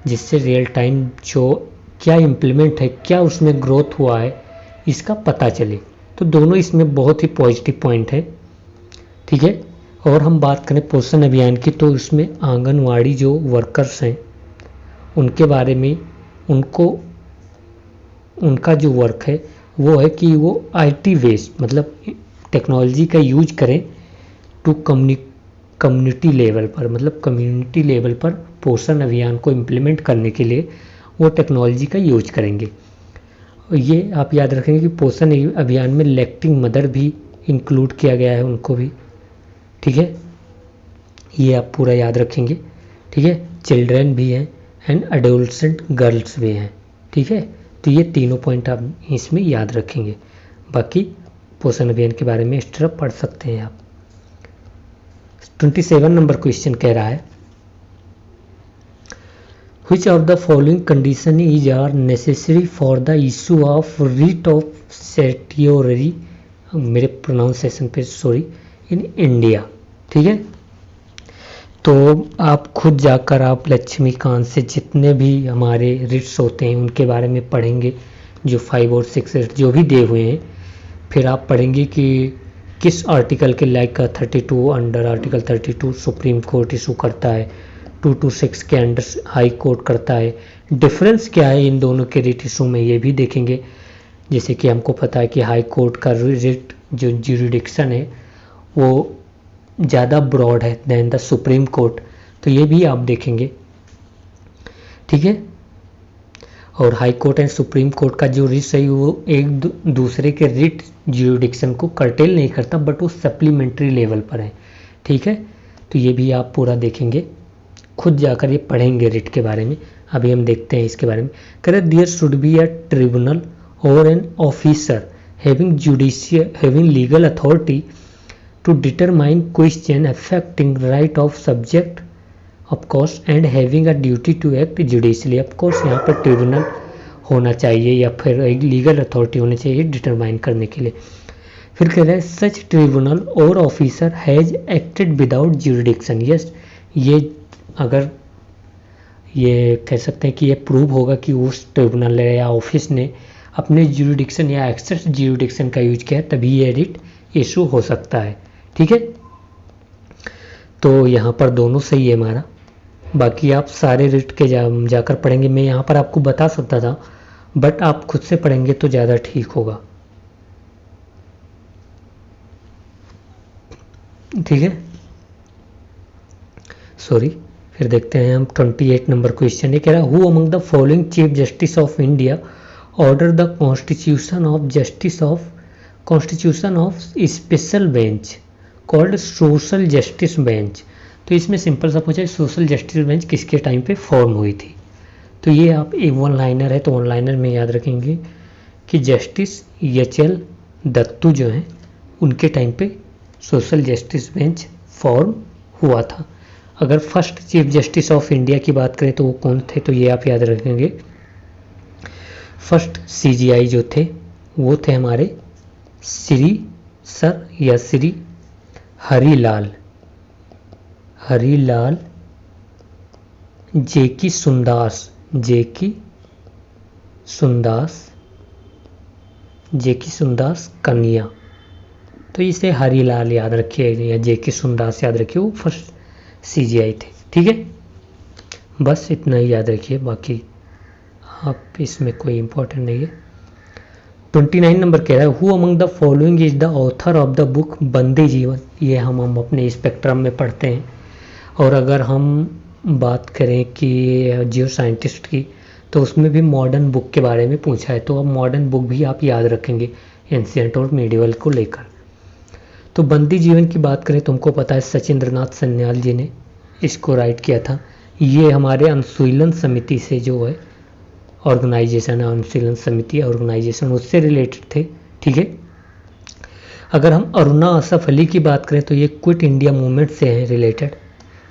जिससे रियल टाइम जो क्या इम्प्लीमेंट है, क्या उसमें ग्रोथ हुआ है, इसका पता चले। तो दोनों इसमें बहुत ही पॉजिटिव पॉइंट है, ठीक है। और हम बात करें पोषण अभियान की, तो इसमें आंगनवाड़ी जो वर्कर्स हैं उनके बारे में, उनका जो वर्क है वो है कि वो आईटी बेस्ड मतलब टेक्नोलॉजी का यूज करें टू कम्युनिटी लेवल पर, मतलब कम्युनिटी लेवल पर पोषण अभियान को इम्प्लीमेंट करने के लिए वो टेक्नोलॉजी का यूज करेंगे। ये आप याद रखेंगे कि पोषण अभियान में लैक्टिंग मदर भी इंक्लूड किया गया है, उनको भी, ठीक है, ये आप पूरा याद रखेंगे, ठीक है। चिल्ड्रन भी हैं एंड एडोलसेंट गर्ल्स भी हैं, ठीक है। तो ये तीनों पॉइंट आप इसमें याद रखेंगे। बाकी पोषण अभियान के बारे में इस तरह पढ़ सकते हैं आप। 27 नंबर क्वेश्चन कह रहा है Which of the following condition is are necessary for the issue of writ of certiorari, मेरे प्रोनाउंसिएशन पे सॉरी, इन इंडिया, ठीक है। तो आप खुद जाकर आप लक्ष्मीकांत से जितने भी हमारे रिट्स होते हैं उनके बारे में पढ़ेंगे, जो 5 और 6 रिट्स जो भी दिए हुए हैं, फिर आप पढ़ेंगे कि किस आर्टिकल के like 32 under article 32 supreme court issue करता है, 226 के अंडर हाई कोर्ट करता है, डिफरेंस क्या है इन दोनों के रिट इशू में ये भी देखेंगे। जैसे कि हमको पता है कि हाई कोर्ट का रिट जो ज्यूरिडिक्शन है वो ज़्यादा ब्रॉड है देन द सुप्रीम कोर्ट, तो ये भी आप देखेंगे, ठीक है। और high court and supreme court का जो रिट है वो एक दूसरे के रिट ज्यूरिडिक्शन को कर्टेल नहीं करता, बट वो सप्लीमेंट्री लेवल पर है, ठीक है। तो ये भी आप पूरा देखेंगे, खुद जाकर ये पढ़ेंगे रिट के बारे में। अभी हम देखते हैं इसके बारे में। करें there should be a tribunal or an officer having legal authority to determine question affecting right of subject of course and having a duty to act judicially. Of course यहाँ पर ट्रिब्यूनल होना चाहिए या फिर एक लीगल अथॉरिटी होनी चाहिए determine करने के लिए। फिर कह रहे हैं सच ट्रिब्यूनल और officer has acted without jurisdiction. Yes, ये अगर ये कह सकते हैं कि ये प्रूव होगा कि उस ट्रिब्यूनल या ऑफिस ने अपने ज्यूरिडिक्शन या एक्सेस ज्यूरिडिक्शन का यूज किया, तभी ये रिट इशू हो सकता है, ठीक है। तो यहाँ पर दोनों सही है हमारा। बाकी आप सारे रिट के जाकर पढ़ेंगे, मैं यहाँ पर आपको बता सकता था, बट आप खुद से पढ़ेंगे तो ज़्यादा ठीक होगा, ठीक है, सॉरी। फिर देखते हैं हम 28 नंबर क्वेश्चन। ये कह रहा है who among the following chief justice of India order the constitution of special bench called social justice bench. तो इसमें सिंपल सा पूछा है सोशल जस्टिस बेंच किसके टाइम पे फॉर्म हुई थी। तो ये आप एक वन लाइनर है, तो वन लाइनर में याद रखेंगे कि जस्टिस एच.एल. दत्तू जो हैं उनके टाइम पे सोशल जस्टिस बेंच फॉर्म हुआ था। अगर first chief justice of India की बात करें तो वो कौन थे, तो ये आप याद रखेंगे फर्स्ट सीजीआई जो थे वो थे हमारे श्री सर या श्री हरिलाल जेकी सुंदास कन्या। तो इसे हरिलाल याद रखिए या जेकी सुंदास याद रखिए, वो फर्स्ट सीजीआई थे, ठीक है। बस इतना ही याद रखिए, बाकी आप इसमें कोई इंपॉर्टेंट नहीं है। 29 नंबर कह रहा है who among the following is the author of the book बंदे जीवन। ये हम अपने स्पेक्ट्रम में पढ़ते हैं। और अगर हम बात करें कि जियो साइंटिस्ट की, तो उसमें भी मॉडर्न बुक के बारे में पूछा है, तो अब मॉडर्न बुक भी आप याद रखेंगे एंशियंट और मिडिवल को लेकर। तो बंदी जीवन की बात करें तो हमको पता है सचिंद्रनाथ सन्याल जी ने इसको राइट किया था। ये हमारे अनुशीलन समिति से जो है ऑर्गेनाइजेशन है, अनुशीलन समिति ऑर्गेनाइजेशन, उससे रिलेटेड थे। ठीक है। अगर हम अरुणा असफ अली की बात करें तो ये क्विट इंडिया मूवमेंट से हैं रिलेटेड।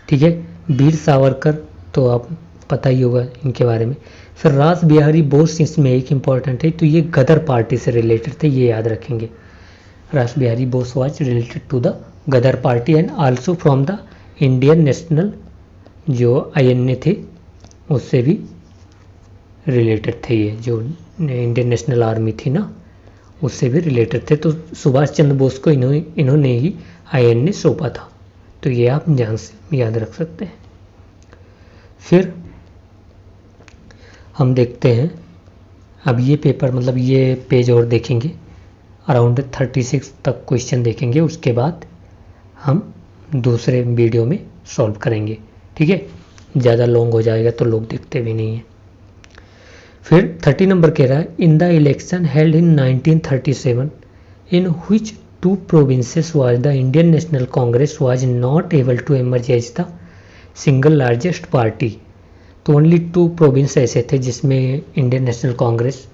ठीक है। वीर सावरकर तो आप पता ही होगा इनके बारे में। फिर रास बिहारी बोस इसमें एक इम्पॉर्टेंट है, तो ये गदर पार्टी से रिलेटेड थे, ये याद रखेंगे। Rash Behari Bose was related to the Ghadar Party and also from the Indian National, जो INA थे उससे भी रिलेटेड थे। ये जो इंडियन नेशनल आर्मी थी ना, उससे भी रिलेटेड थे। तो सुभाष चंद्र बोस को इन्होंने ही INA सौंपा था, तो ये आप ध्यान से याद रख सकते हैं। फिर हम देखते हैं, अब ये पेपर मतलब ये पेज और देखेंगे, अराउंड 36 तक क्वेश्चन देखेंगे, उसके बाद हम दूसरे वीडियो में सॉल्व करेंगे। ठीक है। ज़्यादा लॉन्ग हो जाएगा तो लोग देखते भी नहीं हैं। फिर 30 नंबर कह रहा है, in the election held in 1937 in which 2 provinces was the Indian National Congress was not able to emerge as the single largest party. तो ओनली 2 प्रोविंस ऐसे थे जिसमें Indian National Congress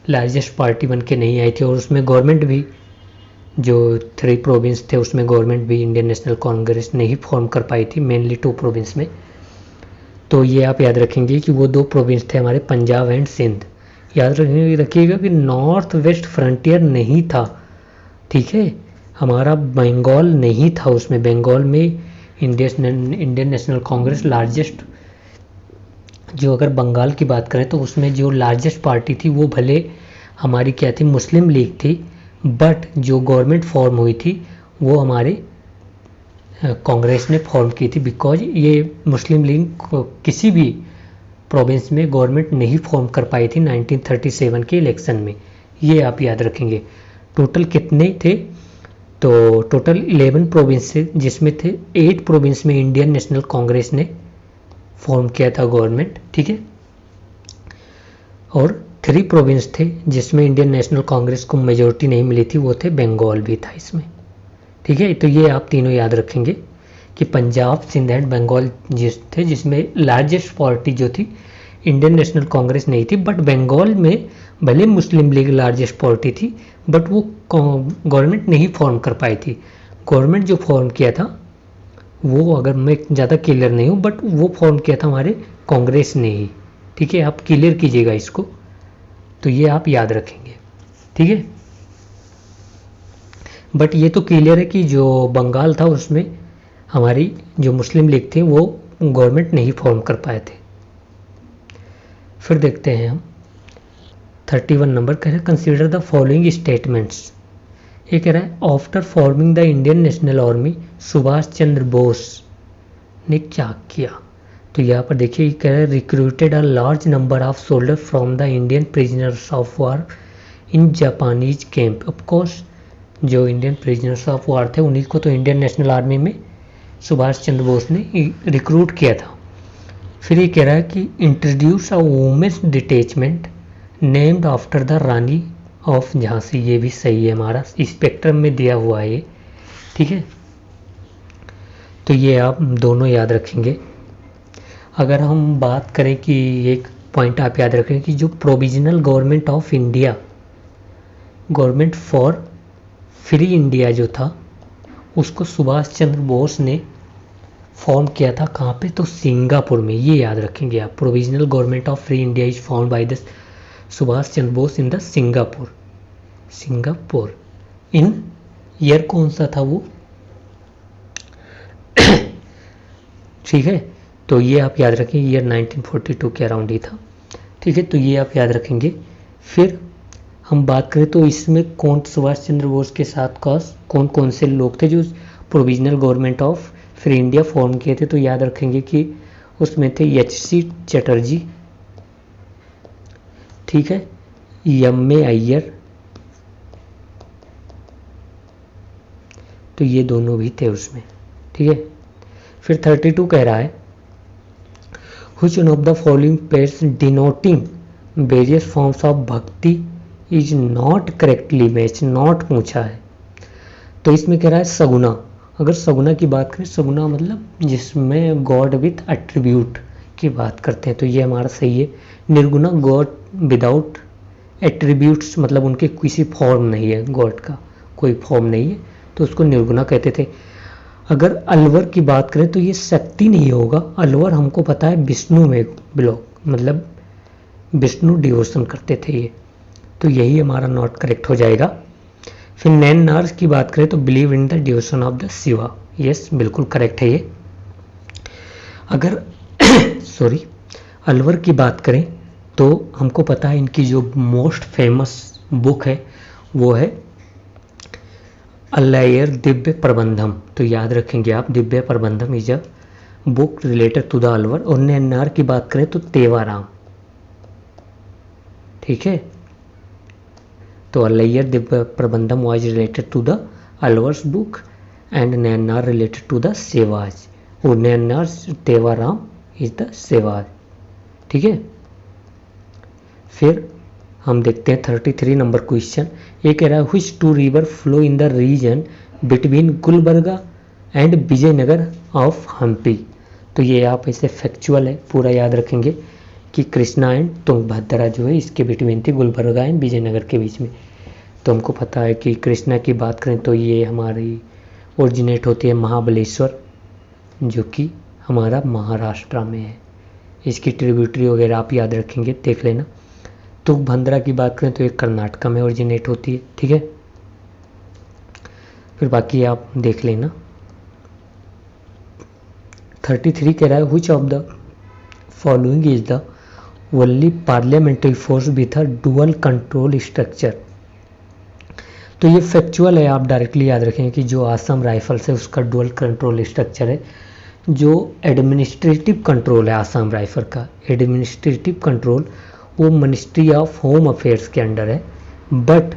largest party बन के नहीं आई थी, और उसमें गवर्नमेंट भी, जो 3 प्रोविंस थे उसमें गवर्नमेंट भी इंडियन नेशनल कांग्रेस नहीं फॉर्म कर पाई थी, मेनली 2 प्रोविंस में। तो ये आप याद रखेंगे कि वो 2 प्रोविंस थे हमारे पंजाब एंड सिंध। याद रखिएगा कि नॉर्थ वेस्ट फ्रंटियर नहीं था। ठीक है। हमारा बंगाल नहीं था उसमें, बंगाल में इंडियन नेशनल कांग्रेस लार्जेस्ट, जो अगर बंगाल की बात करें तो उसमें जो लार्जेस्ट पार्टी थी वो भले हमारी क्या थी, मुस्लिम लीग थी, बट जो गवर्नमेंट फॉर्म हुई थी वो हमारे कांग्रेस ने फॉर्म की थी, बिकॉज ये मुस्लिम लीग किसी भी प्रोविंस में गवर्नमेंट नहीं फॉर्म कर पाई थी 1937 के इलेक्शन में। ये आप याद रखेंगे। टोटल कितने थे, तो टोटल 11 प्रोविंस से, जिसमें थे 8 प्रोविंस में इंडियन नेशनल कांग्रेस ने फॉर्म किया था गवर्नमेंट। ठीक है। और 3 प्रोविंस थे जिसमें इंडियन नेशनल कांग्रेस को मेजोरिटी नहीं मिली थी, वो थे बंगाल भी था इसमें। ठीक है। तो ये आप तीनों याद रखेंगे कि पंजाब, सिंध एंड बंगाल थे जिसमें लार्जेस्ट पार्टी जो थी इंडियन नेशनल कांग्रेस नहीं थी, बट बंगाल में भले मुस्लिम लीग लार्जेस्ट पार्टी थी, बट वो गवर्नमेंट नहीं फॉर्म कर पाई थी। गवर्नमेंट जो फॉर्म किया था वो, अगर मैं ज़्यादा क्लियर नहीं हूँ, बट वो फॉर्म किया था हमारे कांग्रेस ने ही। ठीक है। आप क्लियर कीजिएगा इसको, तो ये आप याद रखेंगे। ठीक है। बट ये तो क्लियर है कि जो बंगाल था उसमें हमारी जो मुस्लिम लीग थी वो गवर्नमेंट नहीं फॉर्म कर पाए थे। फिर देखते हैं हम 31 नंबर कह रहे हैं, कंसीडर द फॉलोइंग स्टेटमेंट्स। ये कह रहा है, after forming the Indian national army Subhash Chandra Bose ने क्या किया। तो यहाँ पर देखिए कह रहा है, recruited a large number of soldier from the Indian prisoners of war in Japanese camp. Of course जो इंडियन प्रिजनर्स ऑफ वार थे उन्हीं को तो इंडियन नेशनल आर्मी में सुभाष चंद्र बोस ने रिक्रूट किया था। फिर ये कह रहा है कि introduce a women's detachment named after the Rani of Jhansi. ये भी सही है, हमारा स्पेक्ट्रम में दिया हुआ है ये। ठीक है। तो ये आप दोनों याद रखेंगे। अगर हम बात करें कि एक पॉइंट आप याद रखें कि जो provisional government of India, government for free India जो था, उसको सुभाष चंद्र बोस ने फॉर्म किया था कहाँ पे, तो सिंगापुर में। ये याद रखेंगे आप, provisional government of free India is found by the Subhash Chandra Bose in the Singapore. In year कौन सा था वो ठीक है। तो ये आप याद रखेंगे, ईयर 1942 के अराउंड ही था। ठीक है। तो ये आप याद रखेंगे। फिर हम बात करें तो इसमें कौन, सुभाष चंद्र बोस के साथ कौन कौन से लोग थे जो provisional government of free India form किए थे, तो याद रखेंगे कि उसमें थे HC चटर्जी, ठीक है, MA अय्यर, तो ये दोनों भी थे उसमें। ठीक है। फिर 32 कह रहा है, which one of the following pairs denoting various forms of bhakti is not correctly match, not पूछा है तो इसमें कह रहा है सगुना। अगर सगुना की बात करें, सगुना मतलब जिसमें गॉड विथ एट्रीब्यूट की बात करते हैं तो ये हमारा सही है। निर्गुणा गॉड विदाउट एट्रीब्यूट्स, मतलब उनके किसी फॉर्म नहीं है, गॉड का कोई फॉर्म नहीं है तो उसको निर्गुणा कहते थे। अगर अलवर की बात करें तो ये शक्ति नहीं होगा, अलवर हमको पता है विष्णु में बिलोंग, मतलब विष्णु डिवोशन करते थे ये, तो यही हमारा नॉट करेक्ट हो जाएगा। फिर नैन की बात करें तो believe in the devotion of the Shiva, yes बिल्कुल करेक्ट है ये। अगर सॉरी अलवर की बात करें तो हमको पता है इनकी जो मोस्ट फेमस बुक है वो है अल्लायर दिव्य प्रबंधम, तो याद रखेंगे आप, Divya Prabandham is a book related to the Alvar. और नैनार की बात करें तो तेवाराम, ठीक है, तो अल्लायर Divya Prabandham was related to the Alvars book and Nayanar related to the Shaivas, और नैनार तेवाराम इज द सेवाज, ठीक है। फिर हम देखते हैं 33 नंबर क्वेश्चन। ये कह रहा है which two river flow in the region between Gulbarga and Vijayanagar of Hampi, तो ये आप इसे फैक्चुअल है, पूरा याद रखेंगे कि कृष्णा एंड तुंगभद्रा जो है इसके बिटवीन थी, गुलबर्गा एंड विजयनगर के बीच में। तो हमको पता है कि कृष्णा की बात करें तो ये हमारी ओरिजिनेट होती है महाबलेश्वर, जो कि हमारा महाराष्ट्र में है, इसकी ट्रिब्यूटरी वगैरह आप याद रखेंगे, देख लेना। तुंगभद्रा की बात करें तो ये कर्नाटका में ओरिजिनेट होती है, ठीक है, फिर बाकी आप देख लेना। 33 कह रहा है which of the following is the only parliamentary force with a dual control structure, तो ये फैक्चुअल है, आप डायरेक्टली याद रखेंगे कि जो आसाम राइफल्स है उसका डुअल कंट्रोल स्ट्रक्चर है। जो एडमिनिस्ट्रेटिव कंट्रोल है आसाम राइफल का, एडमिनिस्ट्रेटिव कंट्रोल वो मिनिस्ट्री ऑफ होम अफेयर्स के अंडर है, बट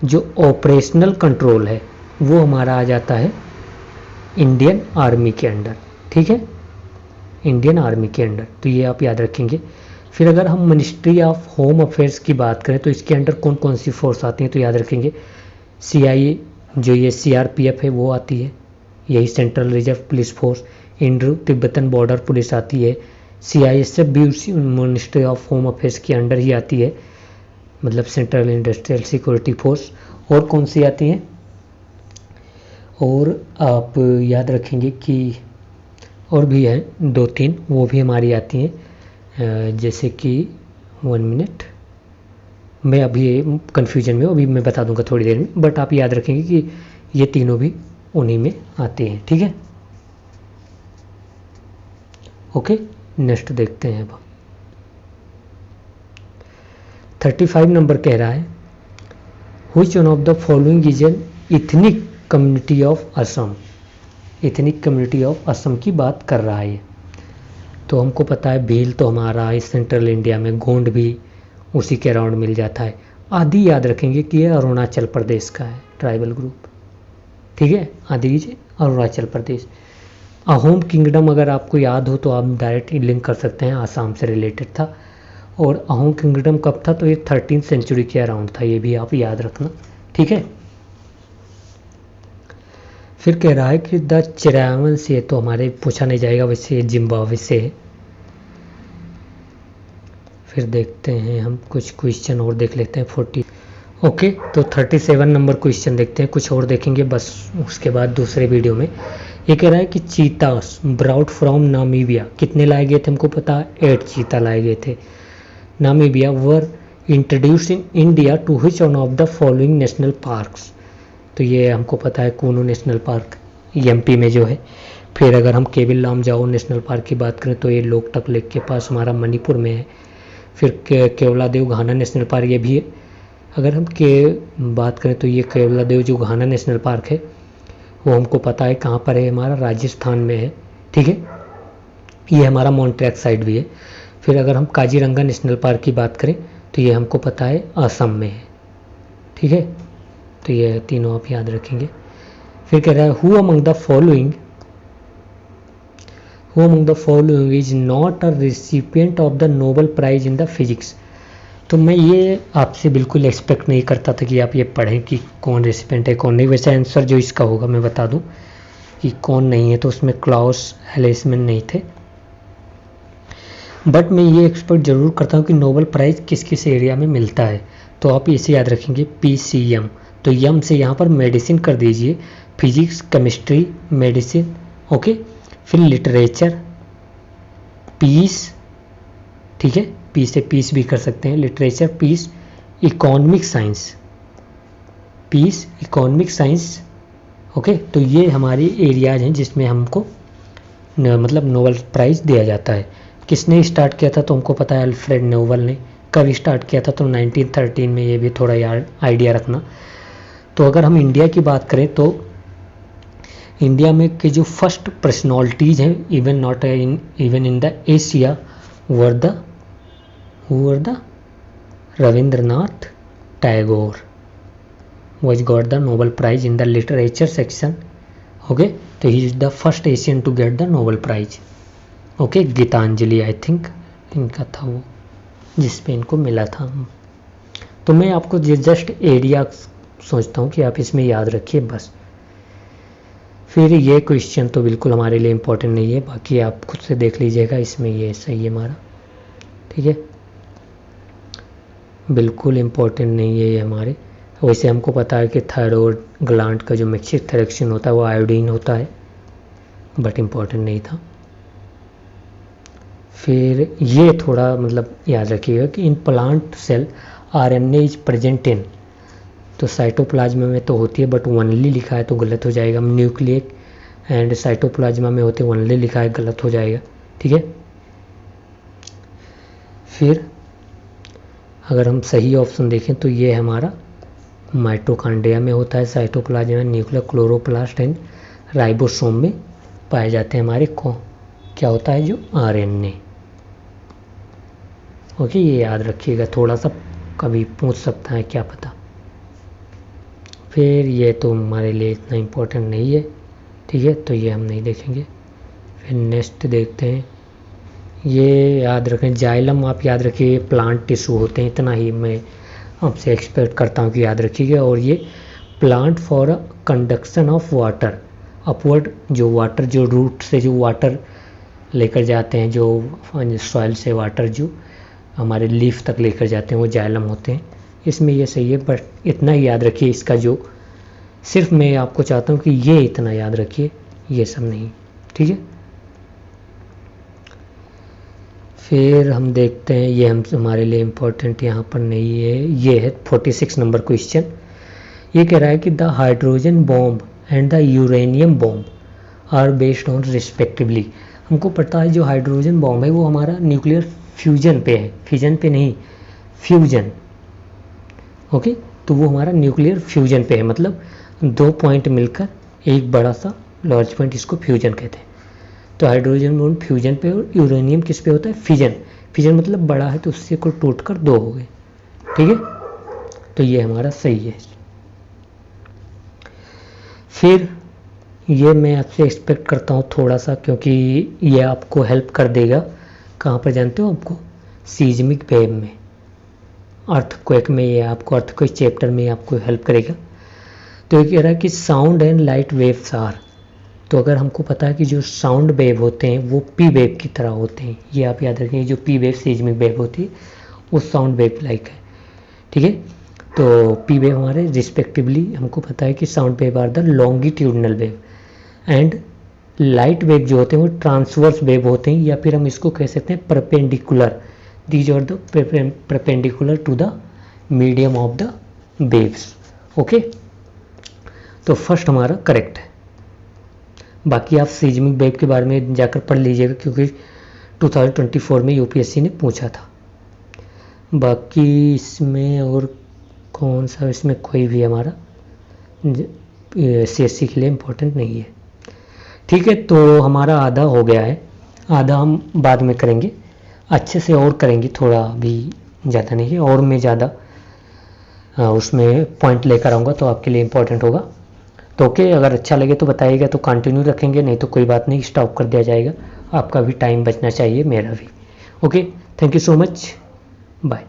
जो ऑपरेशनल कंट्रोल है वो हमारा आ जाता है इंडियन आर्मी के अंडर, ठीक है, इंडियन आर्मी के अंडर, तो ये आप याद रखेंगे। फिर अगर हम मिनिस्ट्री ऑफ होम अफेयर्स की बात करें तो इसके अंडर कौन कौन सी फोर्स आती हैं, तो याद रखेंगे CIA, जो ये CRPF है वो आती है, यही central reserve police force, Indo Tibetan border police आती है, CISF भी उसी मिनिस्ट्री ऑफ होम अफेयर्स के अंडर ही आती है, मतलब सेंट्रल इंडस्ट्रियल सिक्योरिटी फोर्स। और कौन सी आती हैं, और आप याद रखेंगे कि और भी हैं 2-3, वो भी हमारी आती हैं, जैसे कि 1 मिनट, मैं अभी कन्फ्यूजन में, अभी मैं बता दूंगा थोड़ी देर में, बट आप याद रखेंगे कि ये तीनों भी उन्हीं में आते हैं, ठीक है, ओके। नेक्स्ट देखते हैं अब 35 नंबर कह रहा है which one of the following is an ethnic community of Assam, ethnic community of Assam की बात कर रहा है। तो हमको पता है भील तो हमारा इस सेंट्रल इंडिया में, गोंड भी उसी के अराउंड मिल जाता है। आदि याद रखेंगे कि ये अरुणाचल प्रदेश का है ट्राइबल ग्रुप, ठीक है, आदि जी अरुणाचल प्रदेश। अहोम किंगडम अगर आपको याद हो तो आप डायरेक्ट लिंक कर सकते हैं, आसाम से रिलेटेड था। और अहोम किंगडम कब था, तो ये 13वीं सेंचुरी के अराउंड था, ये भी आप याद रखना, ठीक है। फिर कह रहा है कि द चिरावन से, तो हमारे पूछा नहीं जाएगा, वैसे जिम्बाब्वे से है। फिर देखते हैं हम कुछ क्वेश्चन और देख लेते हैं 40, ओके। तो 37 नंबर क्वेश्चन देखते हैं, कुछ और देखेंगे बस उसके बाद दूसरे वीडियो में। ये कह रहा है कि चीतास ब्राउट फ्रॉम नामीबिया, कितने लाए गए थे हमको पता है, 8 चीता लाए गए थे Namibia, were introduce in India to which one of the following national parks, तो ये हमको पता है कूनू नेशनल पार्क MP में जो है। फिर अगर हम केबिल लामजाओ नेशनल पार्क की बात करें तो ये लोकटक लेक के पास हमारा मणिपुर में है। फिर केवलादेव घाना नेशनल पार्क ये भी है। अगर हम के बात करें तो ये केवलादेव जो घाना नेशनल पार्क है वो हमको पता है कहाँ पर है, हमारा राजस्थान में है, ठीक है, ये हमारा मॉन्ट्रैक साइड भी है। फिर अगर हम काजीरंगा नेशनल पार्क की बात करें तो ये हमको पता है असम में है, ठीक है, तो ये तीनों आप याद रखेंगे। फिर कह रहा है who among the following is not a recipient of the Nobel prize in the physics, तो मैं ये आपसे बिल्कुल एक्सपेक्ट नहीं करता था कि आप ये पढ़ें कि कौन रेसिपेंट है कौन नहीं। वैसे आंसर जो इसका होगा मैं बता दूं कि कौन नहीं है, तो उसमें क्लाउस हेलेसमैन नहीं थे। बट मैं ये एक्सपेक्ट जरूर करता हूँ कि नोबेल प्राइज़ किस किस एरिया में मिलता है। तो आप इसे याद रखेंगे PCM। तो यम से यहाँ पर मेडिसिन कर दीजिए, फिजिक्स, केमिस्ट्री, मेडिसिन, ओके। फिर लिटरेचर, पीस, ठीक है, पी से पीस भी कर सकते हैं, literature, peace, economic science, peace, economic science, okay. तो ये हमारी एरियाज हैं जिसमें हमको मतलब नोबेल प्राइज़ दिया जाता है। किसने स्टार्ट किया था तो हमको पता है, अल्फ्रेड नोबेल ने। कब स्टार्ट किया था तो 1913 में, ये भी थोड़ा यार आइडिया रखना। तो अगर हम इंडिया की बात करें तो इंडिया में के जो फर्स्ट पर्सनालिटीज़ हैं even not even in the Asia were the Rabindranath Tagore was got the Nobel Prize in the literature section, okay। तो he is the first Asian to get the Nobel Prize, okay। Gitanjali I think इनका था वो जिस पे इनको मिला था। तो मैं आपको जस्ट एरिया सोचता हूँ कि आप इसमें याद रखिए बस। फिर ये क्वेश्चन तो बिल्कुल हमारे लिए इम्पोर्टेंट नहीं है, बाकी आप खुद से देख लीजिएगा, इसमें ये सही है हमारा, ठीक है, बिल्कुल इम्पोर्टेंट नहीं है ये हमारे। वैसे हमको पता है कि थायरॉयड ग्लैंड का जो मैक्सिथेरेक्शन होता है वो आयोडीन होता है, बट इम्पोर्टेंट नहीं था। फिर ये थोड़ा मतलब याद रखिएगा कि in plant cell RNA is present in, तो साइटोप्लाज्मा में तो होती है बट ओनली लिखा है तो गलत हो जाएगा। न्यूक्लियक एंड साइटोप्लाज्मा में होते ओनली लिखा है, गलत हो जाएगा, ठीक है। फिर अगर हम सही ऑप्शन देखें तो ये हमारा माइटोकॉन्ड्रिया में होता है, साइटोप्लाज्मा में, न्यूक्लियर, क्लोरोप्लास्ट एंड राइबोसोम में पाए जाते हैं हमारे क्या होता है जो RNA, ओके। ये याद रखिएगा, थोड़ा सा कभी पूछ सकता है क्या पता। फिर ये तो हमारे लिए इतना इम्पोर्टेंट नहीं है, ठीक है, तो ये हम नहीं देखेंगे। फिर नेक्स्ट देखते हैं, ये याद रखें जाइलम, आप याद रखिए प्लांट टिश्यू होते हैं, इतना ही मैं आपसे एक्सपेक्ट करता हूँ कि याद रखिएगा। और ये plant for a conduction of water upward, जो वाटर जो रूट से जो वाटर लेकर जाते हैं, जो सॉइल से वाटर जो हमारे लीफ तक लेकर जाते हैं वो जाइलम होते हैं। इसमें ये सही है, बट इतना ही याद रखिए, इसका जो सिर्फ मैं आपको चाहता हूँ कि ये इतना याद रखिए, ये सब नहीं, ठीक है। फिर हम देखते हैं, ये हमारे लिए इम्पोर्टेंट यहाँ पर नहीं है, ये है 46 नंबर क्वेश्चन। ये कह रहा है कि the hydrogen bomb and the uranium bomb are based on respectively. हमको पता है जो हाइड्रोजन बॉम्ब है वो हमारा न्यूक्लियर फ्यूजन पे है, फिजन पे नहीं, फ्यूजन, ओके। तो वो हमारा न्यूक्लियर फ्यूजन पे है, मतलब 2 पॉइंट मिलकर एक बड़ा सा लार्ज पॉइंट, इसको फ्यूजन कहते हैं। तो हाइड्रोजन बॉन्ड फ्यूजन पे और यूरेनियम किस पे होता है, फिजन। फिजन मतलब बड़ा है तो उससे को टूट कर 2 हो गए, ठीक है। तो ये हमारा सही है। फिर ये मैं आपसे एक्सपेक्ट करता हूँ थोड़ा सा, क्योंकि ये आपको हेल्प कर देगा, कहाँ पर जानते हो आपको, सीज्मिक वेव में, अर्थक्वेक में, ये आपको अर्थक्वेक चैप्टर में आपको हेल्प करेगा। तो ये कह रहा है कि sound and light waves are, तो अगर हमको पता है कि जो साउंड वेव होते हैं वो पी वेव की तरह होते हैं, ये आप याद रखें, जो पी वेव सीज्मिक वेव होती है वो साउंड वेव लाइक है, ठीक है। तो पी वेव हमारे रिस्पेक्टिवली हमको पता है कि sound wave are the longitudinal wave and light wave जो होते हैं वो ट्रांसवर्स वेव होते हैं, या फिर हम इसको कह सकते हैं perpendicular, these are the perpendicular to the medium of the waves, okay. तो फर्स्ट हमारा करेक्ट है। बाकी आप सीज्मिक वेव के बारे में जाकर पढ़ लीजिएगा, क्योंकि 2024 में यूपीएससी ने पूछा था। बाकी इसमें और कौन सा, इसमें कोई भी हमारा सीएससी के लिए इम्पोर्टेंट नहीं है, ठीक है। तो हमारा आधा हो गया है, आधा हम बाद में करेंगे, अच्छे से और करेंगे, थोड़ा भी ज़्यादा नहीं है, और मैं ज़्यादा उसमें पॉइंट लेकर आऊँगा तो आपके लिए इम्पोर्टेंट होगा। तो ओके, अगर अच्छा लगे तो बताइएगा, तो कंटिन्यू रखेंगे, नहीं तो कोई बात नहीं, स्टॉप कर दिया जाएगा। आपका भी टाइम बचना चाहिए, मेरा भी, okay. Thank you so much, bye.